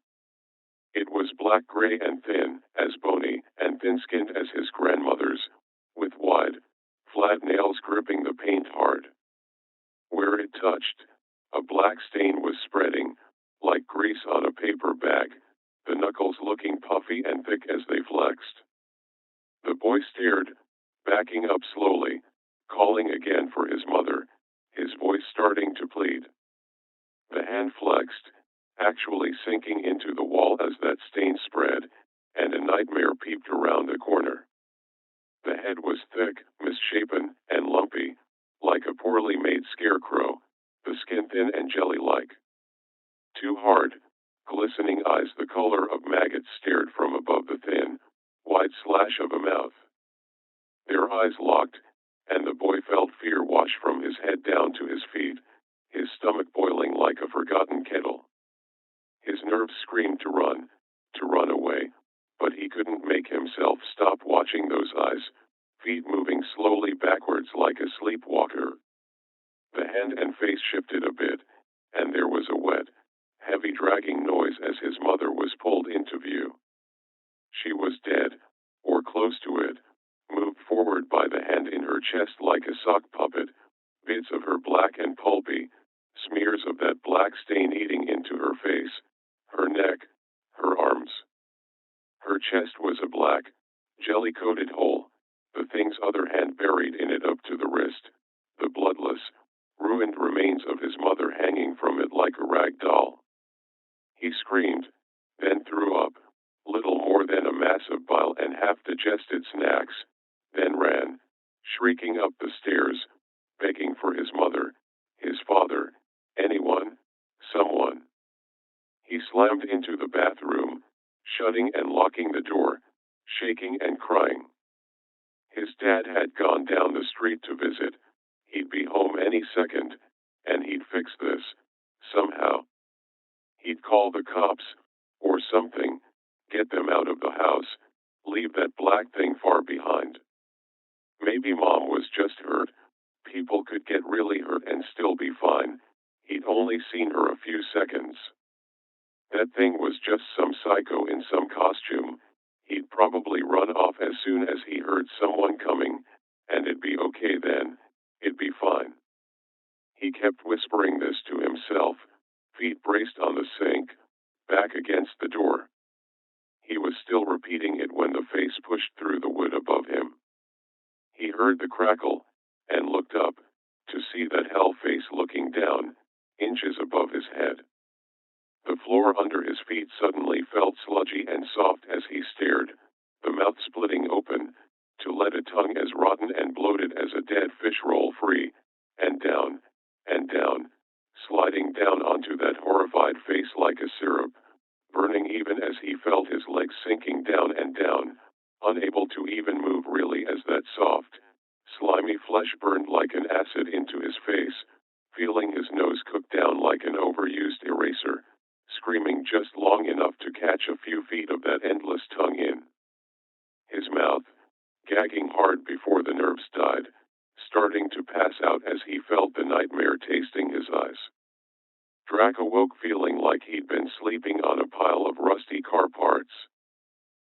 It was black-gray and thin, as bony and thin-skinned as his grandmother's, with wide, flat nails gripping the paint hard. Where it touched, a black stain was spreading, like grease on a paper bag, the knuckles looking puffy and thick as they flexed. The boy stared, backing up slowly, calling again for his mother, his voice starting to plead. The hand flexed, actually sinking into the wall as that stain spread, and a nightmare peeped around the corner. The head was thick, misshapen, and lumpy, like a poorly made scarecrow, the skin thin and jelly-like. Two hard, glistening eyes the color of maggots stared from above the thin, wide slash of a mouth. Their eyes locked, and the boy felt fear wash from his head down to his feet, his stomach boiling like a forgotten kettle. His nerves screamed to run away, but he couldn't make himself stop watching those eyes, feet moving slowly backwards like a sleepwalker. The hand and face shifted a bit, and there was a wet, heavy dragging noise as his mother was pulled into view. She was dead, or close to it, moved forward by the hand in her chest like a sock puppet, bits of her black and pulpy, smears of that black stain eating into her face, her neck, her arms. Her chest was a black, jelly-coated hole, the thing's other hand buried in it up to the wrist, the bloodless, ruined remains of his mother hanging from it like a rag doll. He screamed, then threw up, little more than a mass of bile and half-digested snacks, then ran, shrieking up the stairs, begging for his mother, his father, anyone, someone. He slammed into the bathroom, shutting and locking the door, shaking and crying. His dad had gone down the street to visit. He'd be home any second, and he'd fix this, somehow. He'd call the cops, or something, get them out of the house, leave that black thing far behind. Maybe Mom was just hurt. People could get really hurt and still be fine. He'd only seen her a few seconds. That thing was just some psycho in some costume. He'd probably run off as soon as he heard someone coming, and it'd be okay then, it'd be fine. He kept whispering this to himself, feet braced on the sink, back against the door. He was still repeating it when the face pushed through the wood above him. He heard the crackle, and looked up, to see that hell face looking down, inches above his head. The floor under his feet suddenly felt sludgy and soft as he stared, the mouth splitting open, to let a tongue as rotten and bloated as a dead fish roll free, and down, sliding down onto that horrified face like a syrup, burning even as he felt his legs sinking down and down, unable to even move really as that soft, slimy flesh burned like an acid into his face, feeling his nose cook down like an overused eraser, screaming just long enough to catch a few feet of that endless tongue in his mouth, gagging hard before the nerves died, starting to pass out as he felt the nightmare tasting his eyes. Drac awoke feeling like he'd been sleeping on a pile of rusty car parts.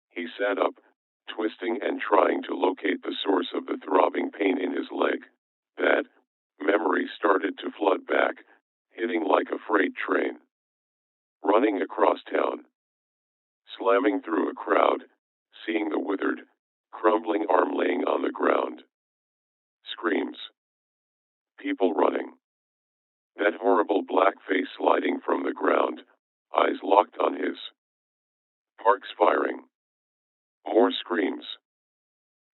He sat up, twisting and trying to locate the source of the throbbing pain in his leg. That memory started to flood back, hitting like a freight train. Running across town, slamming through a crowd, seeing the withered, crumbling arm laying on the ground. Screams. People running. That horrible black face sliding from the ground, eyes locked on his. Sparks firing. More screams.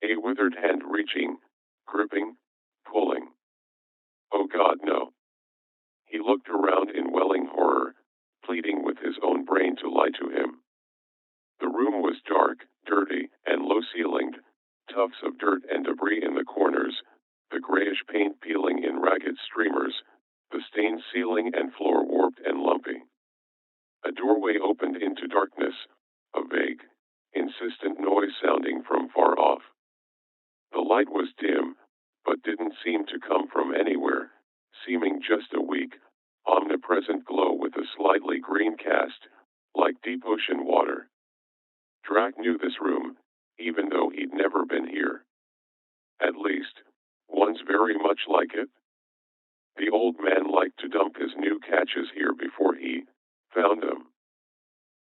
A withered hand reaching, gripping, pulling. Oh God, no. He looked around in welling horror, pleading with his own brain to lie to him. The room was dark, dirty, and low-ceilinged, tufts of dirt and debris in the corners, the grayish paint peeling in ragged streamers, the stained ceiling and floor warped and lumpy. A doorway opened into darkness, a vague, insistent noise sounding from far off. The light was dim, but didn't seem to come from anywhere, seeming just a weak, omnipresent glow with a slightly green cast, like deep ocean water. Drac knew this room, even though he'd never been here. At least, one's very much like it. The old man liked to dump his new catches here before he found them.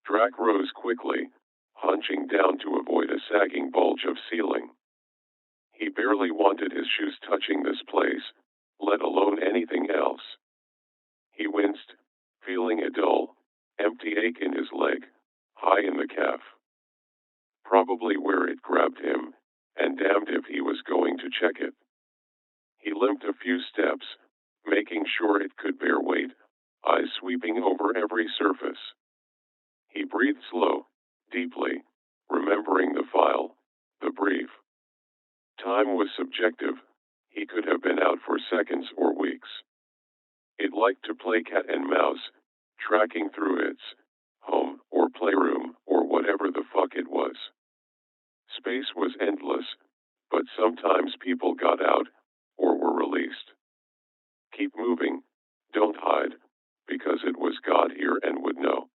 Drac rose quickly, hunching down to avoid a sagging bulge of ceiling. He barely wanted his shoes touching this place, let alone anything else. He winced, feeling a dull, empty ache in his leg, high in the calf. Probably where it grabbed him, and damned if he was going to check it. He limped a few steps, making sure it could bear weight, eyes sweeping over every surface. He breathed slow, deeply, remembering the file, the brief. Time was subjective. He could have been out for seconds or weeks. It liked to play cat and mouse, tracking through its home or playroom or whatever the fuck it was. Space was endless, but sometimes people got out or were released. Keep moving, don't hide, because it was God here and would know.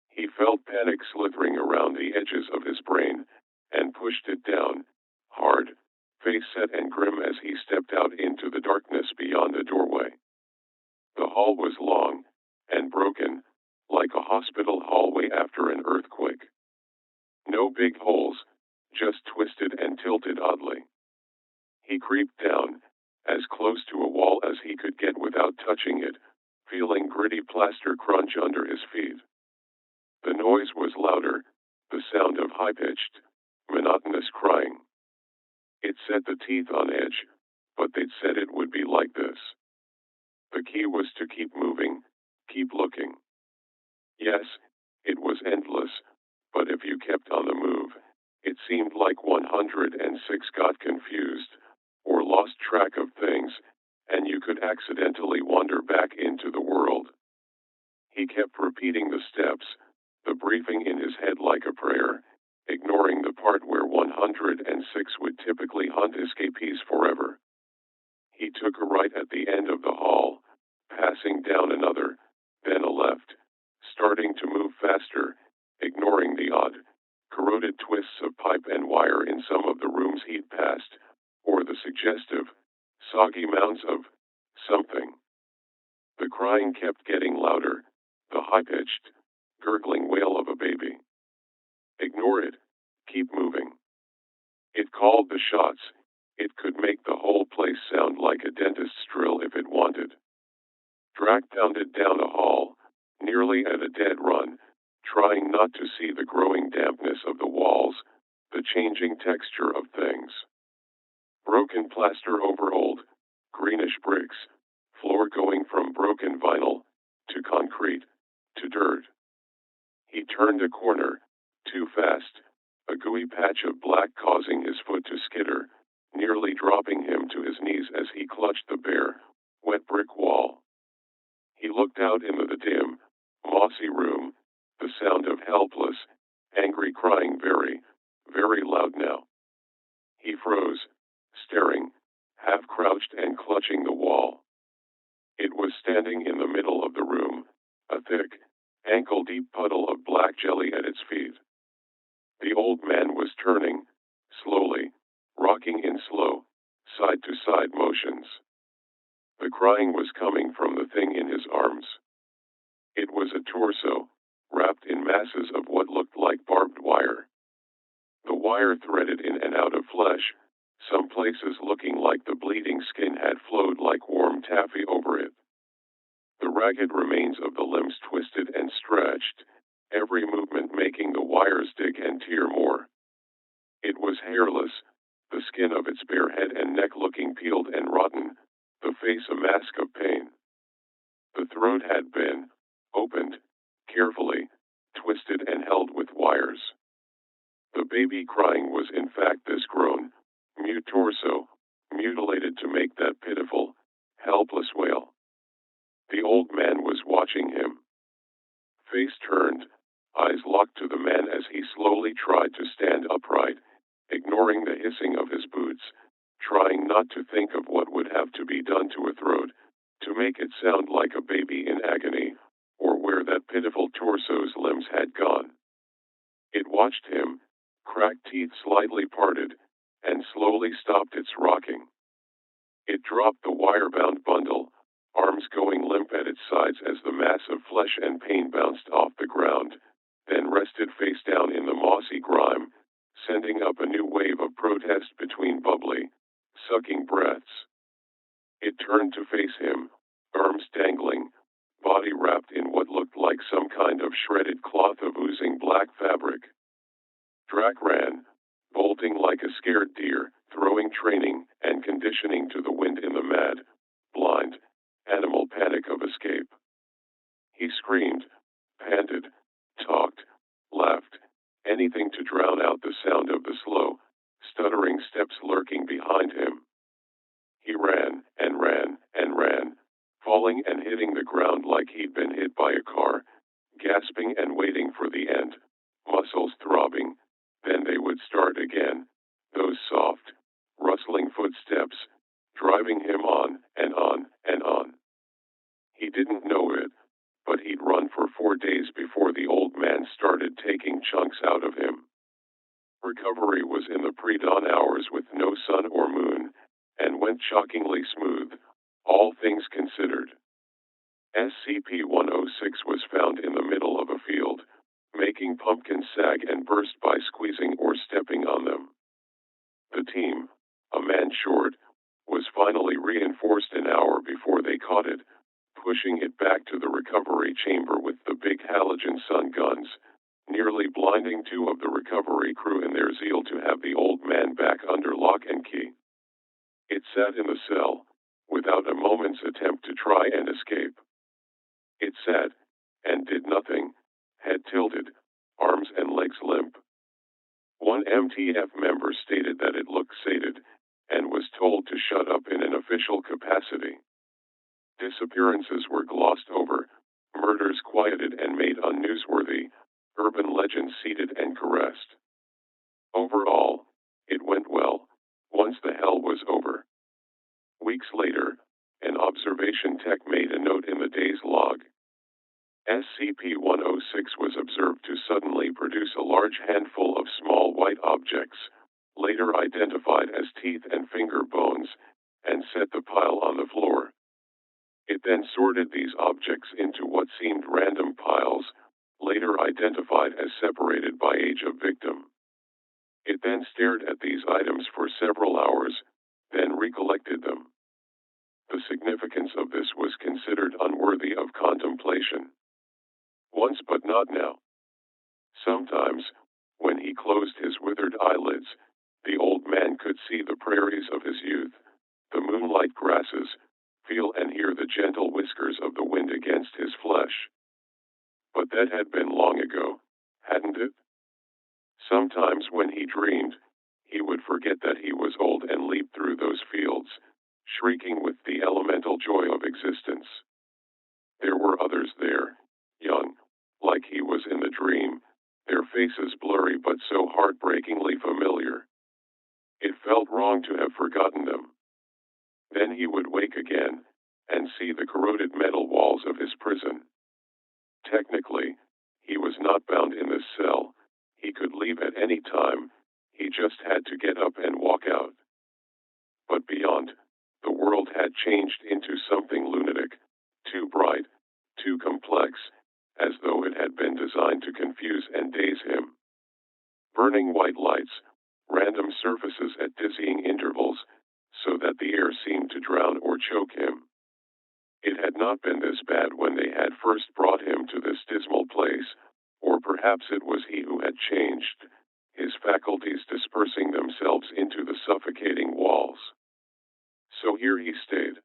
He felt panic slithering around the edges of his brain, and pushed it down, hard, face set and grim as he stepped out into the darkness beyond the doorway. The hall was long, and broken, like a hospital hallway after an earthquake. No big holes, just twisted and tilted oddly. He creeped down, as close to a wall as he could get without touching it, feeling gritty plaster crunch under his feet. The noise was louder, the sound of high-pitched, monotonous crying. It set the teeth on edge, but they'd said it would be like this. The key was to keep moving, keep looking. Yes, it was endless, but if you kept on the move, it seemed like 106 got confused, or lost track of things, and you could accidentally wander back into the world. He kept repeating the steps, the briefing in his head like a prayer, ignoring the part where 106 would typically hunt escapees forever. He took a right at the end of the hall, passing down another, then a left, starting to move faster, ignoring the odd, corroded twists of pipe and wire in some of the rooms he'd passed, or the suggestive, soggy mounds of something. The crying kept getting louder, the high-pitched, gurgling wail of a baby. Ignore it, keep moving. It called the shots, it could make the whole place sound like a dentist's drill if it wanted. Drac pounded down a hall, nearly at a dead run, trying not to see the growing dampness of the walls, the changing texture of things. Broken plaster over old, greenish bricks, floor going from broken vinyl, to concrete, to dirt. He turned a corner, too fast, a gooey patch of black causing his foot to skitter, nearly dropping him to his knees as he clutched the bare, wet brick wall. He looked out into the dim, mossy room, the sound of helpless, angry crying very, very loud now. He froze, staring, half-crouched and clutching the wall. It was standing in the middle of the room, a thick, ankle-deep puddle of black jelly at its feet. The old man was turning, slowly, rocking in slow, side-to-side motions. The crying was coming from the thing in his arms. It was a torso, wrapped in masses of what looked like barbed wire. The wire threaded in and out of flesh, some places looking like the bleeding skin had flowed like warm taffy over it. The ragged remains of the limbs twisted and stretched, every movement making the wires dig and tear more. It was hairless, the skin of its bare head and neck looking peeled and rotten, the face a mask of pain. The throat had been opened, carefully, twisted and held with wires. The baby crying was in fact this grown, mute torso, mutilated to make that pitiful, helpless wail. The old man was watching him. Face turned, eyes locked to the man as he slowly tried to stand upright, ignoring the hissing of his boots, trying not to think of what would have to be done to a throat, to make it sound like a baby in agony, or where that pitiful torso's limbs had gone. It watched him, cracked teeth slightly parted, and slowly stopped its rocking. It dropped the wire-bound bundle, arms going limp at its sides as the mass of flesh and pain bounced off the ground, then rested face down in the mossy grime, sending up a new wave of protest between bubbly, sucking breaths. It turned to face him, arms dangling, body wrapped in what looked like some kind of shredded cloth of oozing black fabric. Drac ran, bolting like a scared deer, throwing training and conditioning to the wind in the mad, blind, animal panic of escape. He screamed, panted, talked, laughed, anything to drown out the sound of the slow, stuttering steps lurking behind him. He ran, and ran, and ran, falling and hitting the ground like he'd been hit by a car, gasping and waiting for the end, muscles throbbing, then they would start again, those soft, rustling footsteps, driving him on, and on, and on. He didn't know it, but he'd run for 4 days before the old man started taking chunks out of him. Recovery was in the pre-dawn hours with no sun or moon, and went shockingly smooth, all things considered. SCP-106 was found in the middle of a field, making pumpkins sag and burst by squeezing or stepping on them. The team, a man short, was finally reinforced an hour before they caught it, pushing it back to the recovery chamber with the big halogen sun guns, nearly blinding 2 of the recovery crew in their zeal to have the old man back under lock and key. It sat in the cell, without a moment's attempt to try and escape. It sat, and did nothing, head tilted, arms and legs limp. One MTF member stated that it looked sated, and was told to shut up in an official capacity. Disappearances were glossed over, murders quieted and made unnewsworthy, urban legends seeded and caressed. Overall, it went well, once the hell was over. Weeks later, an observation tech made a note in the day's log. SCP-106 was observed to suddenly produce a large handful of small white objects, later identified as teeth and finger bones, and set the pile on the floor. It then sorted these objects into what seemed random piles, later identified as separated by age of victim. It then stared at these items for several hours, then recollected them. The significance of this was considered unworthy of contemplation. Once but not now. Sometimes, when he closed his withered eyelids, the old man could see the prairies of his youth, the moonlight grasses, feel and hear the when he dreamed, he would forget that he was old and leap through those fields, shrieking with the elemental joy of existence. There were others there, young, like he was in the dream, their faces blurry but so heartbreakingly familiar. It felt wrong to have forgotten them. Then he would wake again, and see the corroded metal walls of his prison. Technically, he was not bound in this cell. He could leave at any time, he just had to get up and walk out. But beyond, the world had changed into something lunatic, too bright, too complex, as though it had been designed to confuse and daze him. Burning white lights, random surfaces at dizzying intervals, so that the air seemed to drown or choke him. It had not been this bad when they had first brought him to this dismal place, or perhaps it was he who had changed, his faculties dispersing themselves into the suffocating walls. So here he stayed.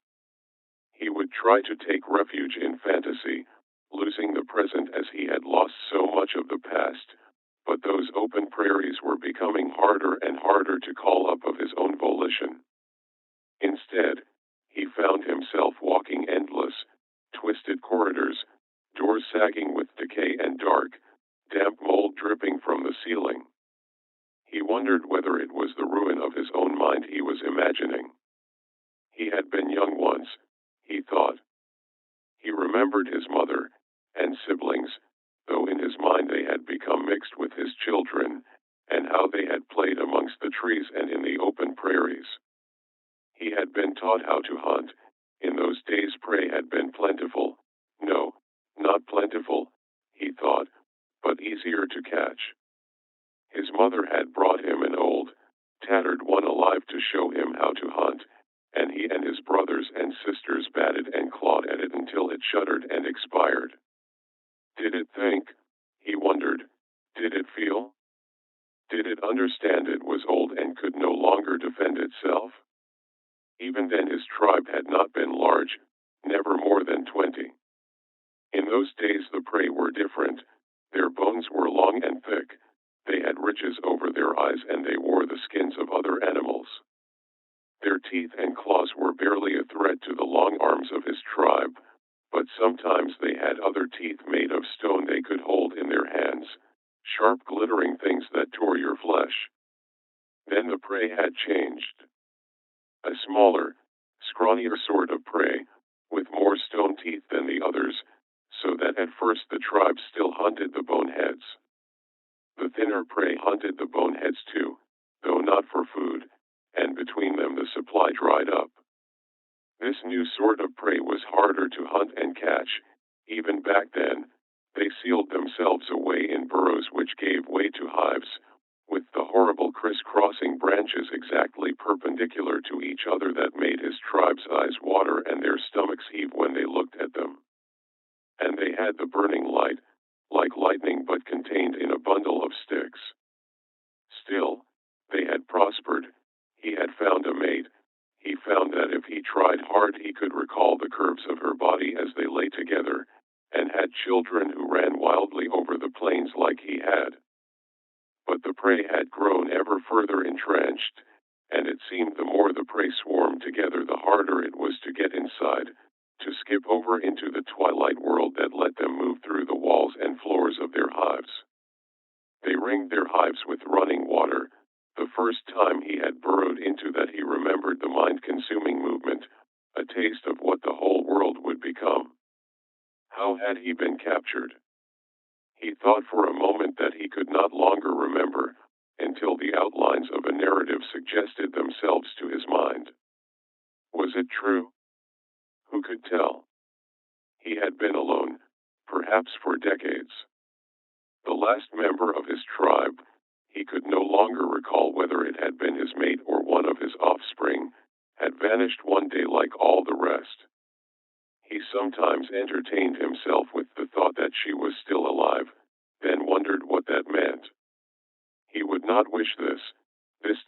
He would try to take refuge in fantasy, losing the present as he had lost so much of the past, but those open prairies were becoming harder and harder to call up of his own volition. Instead, he found himself walking endless, twisted corridors, doors sagging with decay and dark, damp mold dripping from the ceiling. He wondered whether it was the ruin of his own mind he was imagining. He had been young once, he thought. He remembered his mother and siblings, though in his mind they had become mixed with his children, and how they had played amongst the trees and in the open prairies. He had been taught how to hunt. In those days prey had been plentiful. No, not plentiful, he thought, but easier to catch. His mother had brought him an old, tattered one alive to show him how to hunt, and he and his brothers and sisters batted and clawed at it until it shuddered and expired. Did it think? He wondered. Did it feel? Did it understand it was old and could no longer defend itself? Even then his tribe had not been large, never more than 20. In those days the prey were different. Their bones were long and thick. They had ridges over their eyes and they wore the skins of other animals. Their teeth and claws were barely a threat to the long arms of his tribe, but sometimes they had other teeth made of stone they could hold in their hands, sharp glittering things that tore your flesh. Then the prey had changed. A smaller, scrawnier sort of prey, with more stone teeth than the others, so that at first the tribe still hunted the boneheads. The thinner prey hunted the boneheads too, though not for food, and between them the supply dried up. This new sort of prey was harder to hunt and catch. Even back then, they sealed themselves away in burrows which gave way to hives, with the horrible crisscrossing branches exactly perpendicular to each other that made his tribe's eyes water and their stomachs heave when they looked at them. And they had the burning light, like lightning but contained in a bundle of sticks. Still, they had prospered. He had found a mate. He found that if he tried hard he could recall the curves of her body as they lay together, and had children who ran wildly over the plains like he had. But the prey had grown ever further entrenched, and it seemed the more the prey swarmed together the harder it was to get inside, to skip over into the twilight world that let them move through the walls and floors of their hives. They ringed their hives with running water. The first time he had burrowed into that he remembered the mind-consuming movement, a taste of what the whole world would become. How had he been captured? He thought for a moment that he could not longer remember, until the outlines of a narrative suggested themselves to his mind. Was it true? Who could tell? He had been alone, perhaps for decades. The last member of his tribe, he could no longer recall whether it had been his mate or one of his offspring, had vanished one day like all the rest. He sometimes entertained himself with the thought that she was still alive, then wondered what that meant. He would not wish this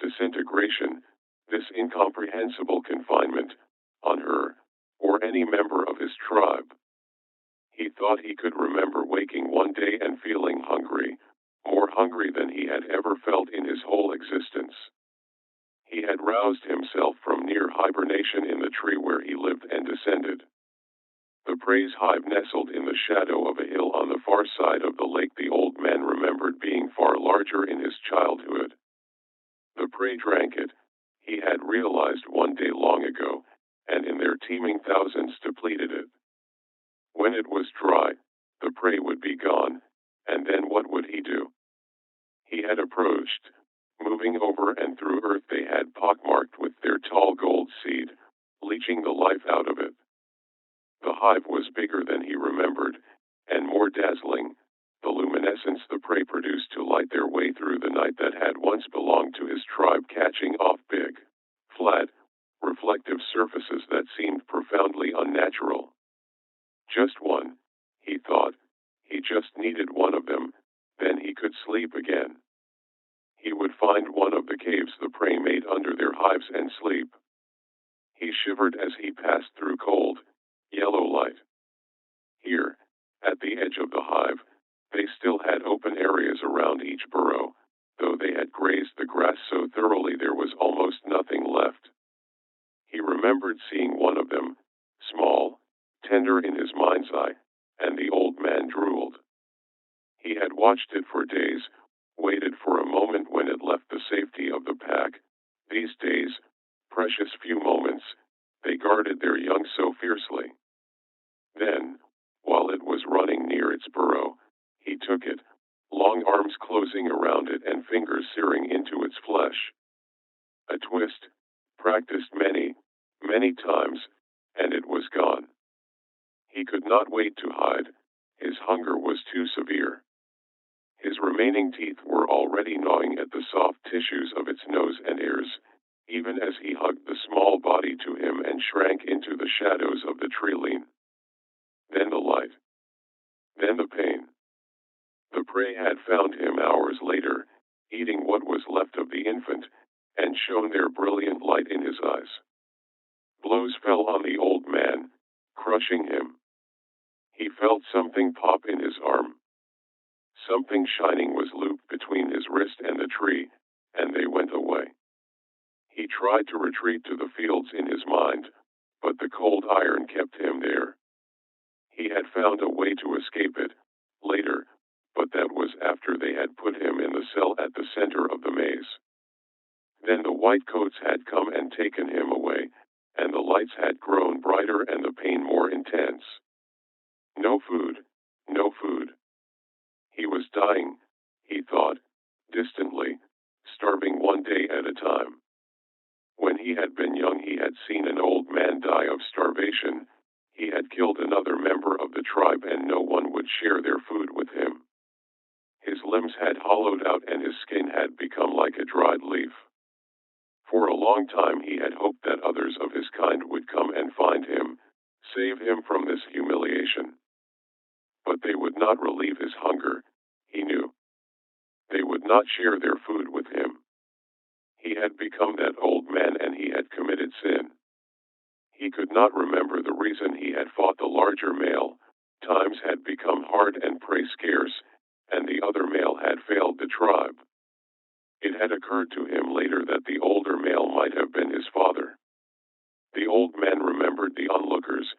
disintegration, this incomprehensible confinement, on her, or any member of his tribe. He thought he could remember waking one day and feeling hungry, more hungry than he had ever felt in his whole existence. He had roused himself from near hibernation in the tree where he lived and descended. The prey's hive nestled in the shadow of a hill on the far side of the lake. The old man remembered being far larger in his childhood. The prey drank it, he had realized one day long ago, and in their teeming thousands depleted it. When it was dry, the prey would be gone, and then what would he do? He had approached, moving over and through earth they had pockmarked with their tall gold seed, leeching the life out of it. The hive was bigger than he remembered, and more dazzling, the luminescence the prey produced to light their way through the night that had once belonged to his tribe, catching off big, flat, reflective surfaces that seemed profoundly unnatural. Just one, he thought. He just needed one of them, then he could sleep again. He would find one of the caves the prey made under their hives and sleep. He shivered as he passed through cold, yellow light. Here, at the edge of the hive, they still had open areas around each burrow, though they had grazed the grass so thoroughly there was almost nothing left. He remembered seeing one of them, small, tender in his mind's eye, and the old man drooled. He had watched it for days, waited for a moment when it left the safety of the pack. These days, precious few moments, they guarded their young so fiercely. Then, while it was running near its burrow, he took it, long arms closing around it and fingers searing into its flesh. A twist, practiced many, many times, and it was gone. He could not wait to hide, his hunger was too severe. His remaining teeth were already gnawing at the soft tissues of its nose and ears, even as he hugged the small body to him and shrank into the shadows of the tree-line. Then the light. Then the pain. The prey had found him hours later, eating what was left of the infant, and shone their brilliant light in his eyes. Blows fell on the old man, crushing him. He felt something pop in his arm. Something shining was looped between his wrist and the tree, and they went away. He tried to retreat to the fields in his mind, but the cold iron kept him there. He had found a way to escape it, later, but that was after they had put him in the cell at the center of the maze. Then the white coats had come and taken him away, and the lights had grown brighter and the pain more intense. No food, no food. He was dying, he thought, distantly, starving one day at a time. When he had been young he had seen an old man die of starvation. He had killed another member of the tribe and no one would share their food with him. His limbs had hollowed out and his skin had become like a dried leaf. For a long time he had hoped that others of his kind would come and find him, save him from this humiliation. But they would not relieve his hunger, he knew. They would not share their food with him. He had become that old man and he had committed sin. He could not remember the reason he had fought the larger male. Times had become hard and prey scarce, and the other male had failed the tribe. It had occurred to him later that the older male might have been his father. The old man remembered the onlookers,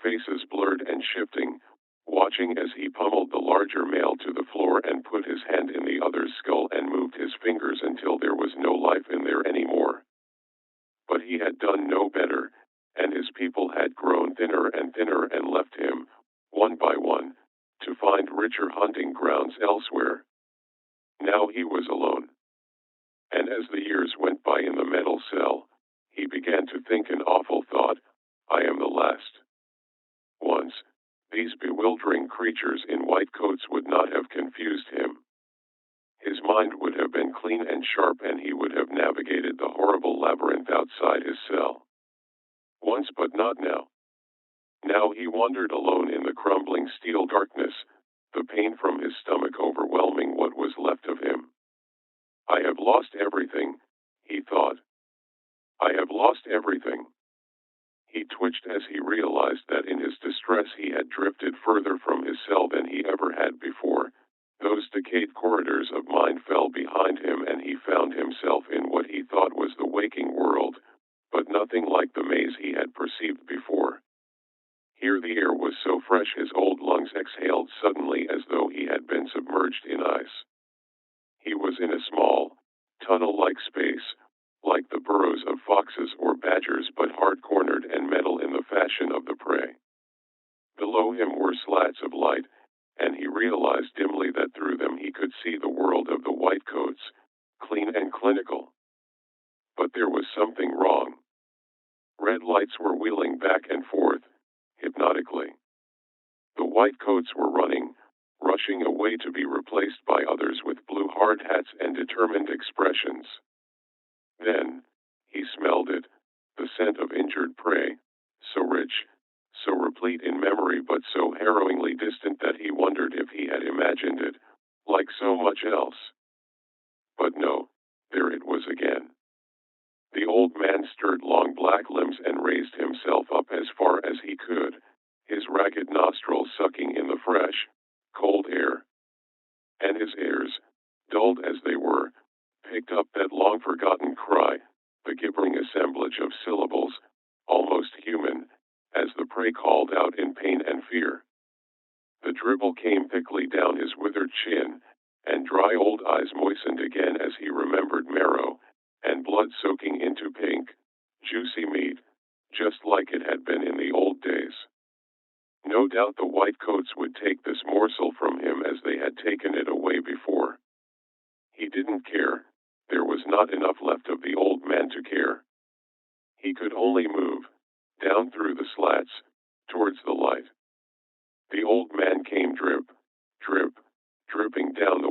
faces blurred and shifting, watching as he pummeled the larger male to the floor and put his hand in the other's skull and moved his fingers until there was no life in there anymore. But he had done no better, and his people had grown thinner and left him, one by one, to find richer hunting grounds elsewhere. Now he was alone. And as the years went by in the metal cell, he began to think an awful thought: I am the last. Once, these bewildering creatures in white coats would not have confused him. His mind would have been clean and sharp and he would have navigated the horrible labyrinth outside his cell. Once, but not now. Now he wandered alone in the crumbling steel darkness, the pain from his stomach overwhelming what was left of him. I have lost everything, he thought. I have lost everything. He twitched as he realized that in his distress he had drifted further from his cell than he ever had before. Those decayed corridors of mind fell behind him, and he found himself in what he thought was the waking world, but nothing like the maze he had perceived before. Here the air was so fresh his old lungs exhaled suddenly as though he had been submerged in ice. He was in a small, tunnel-like space, like the burrows of foxes or badgers, but hard-cornered and metal in the fashion of the prey. Below him were slats of light, and he realized dimly that through them he could see the world of the whitecoats, clean and clinical. But there was something wrong. Red lights were wheeling back and forth, hypnotically. The whitecoats were running, rushing away to be replaced by others with blue hard hats and determined expressions. Then, he smelled it, the scent of injured prey, so rich, so replete in memory but so harrowingly distant that he wondered if he had imagined it, like so much else. But no, there it was again. The old man stirred long black limbs and raised himself up as far as he could, his ragged nostrils sucking in the fresh, cold air. And his ears, dulled as they were, picked up that long-forgotten cry, the gibbering assemblage of syllables, almost human, as the prey called out in pain and fear. The dribble came thickly down his withered chin, and dry old eyes moistened again as he remembered marrow, and blood soaking into pink, juicy meat, just like it had been in the old days. No doubt the whitecoats would take this morsel from him as they had taken it away before. He didn't care, there was not enough left of the old man to care. He could only move, down through the slats, towards the light. The old man came drip, drip, dripping down the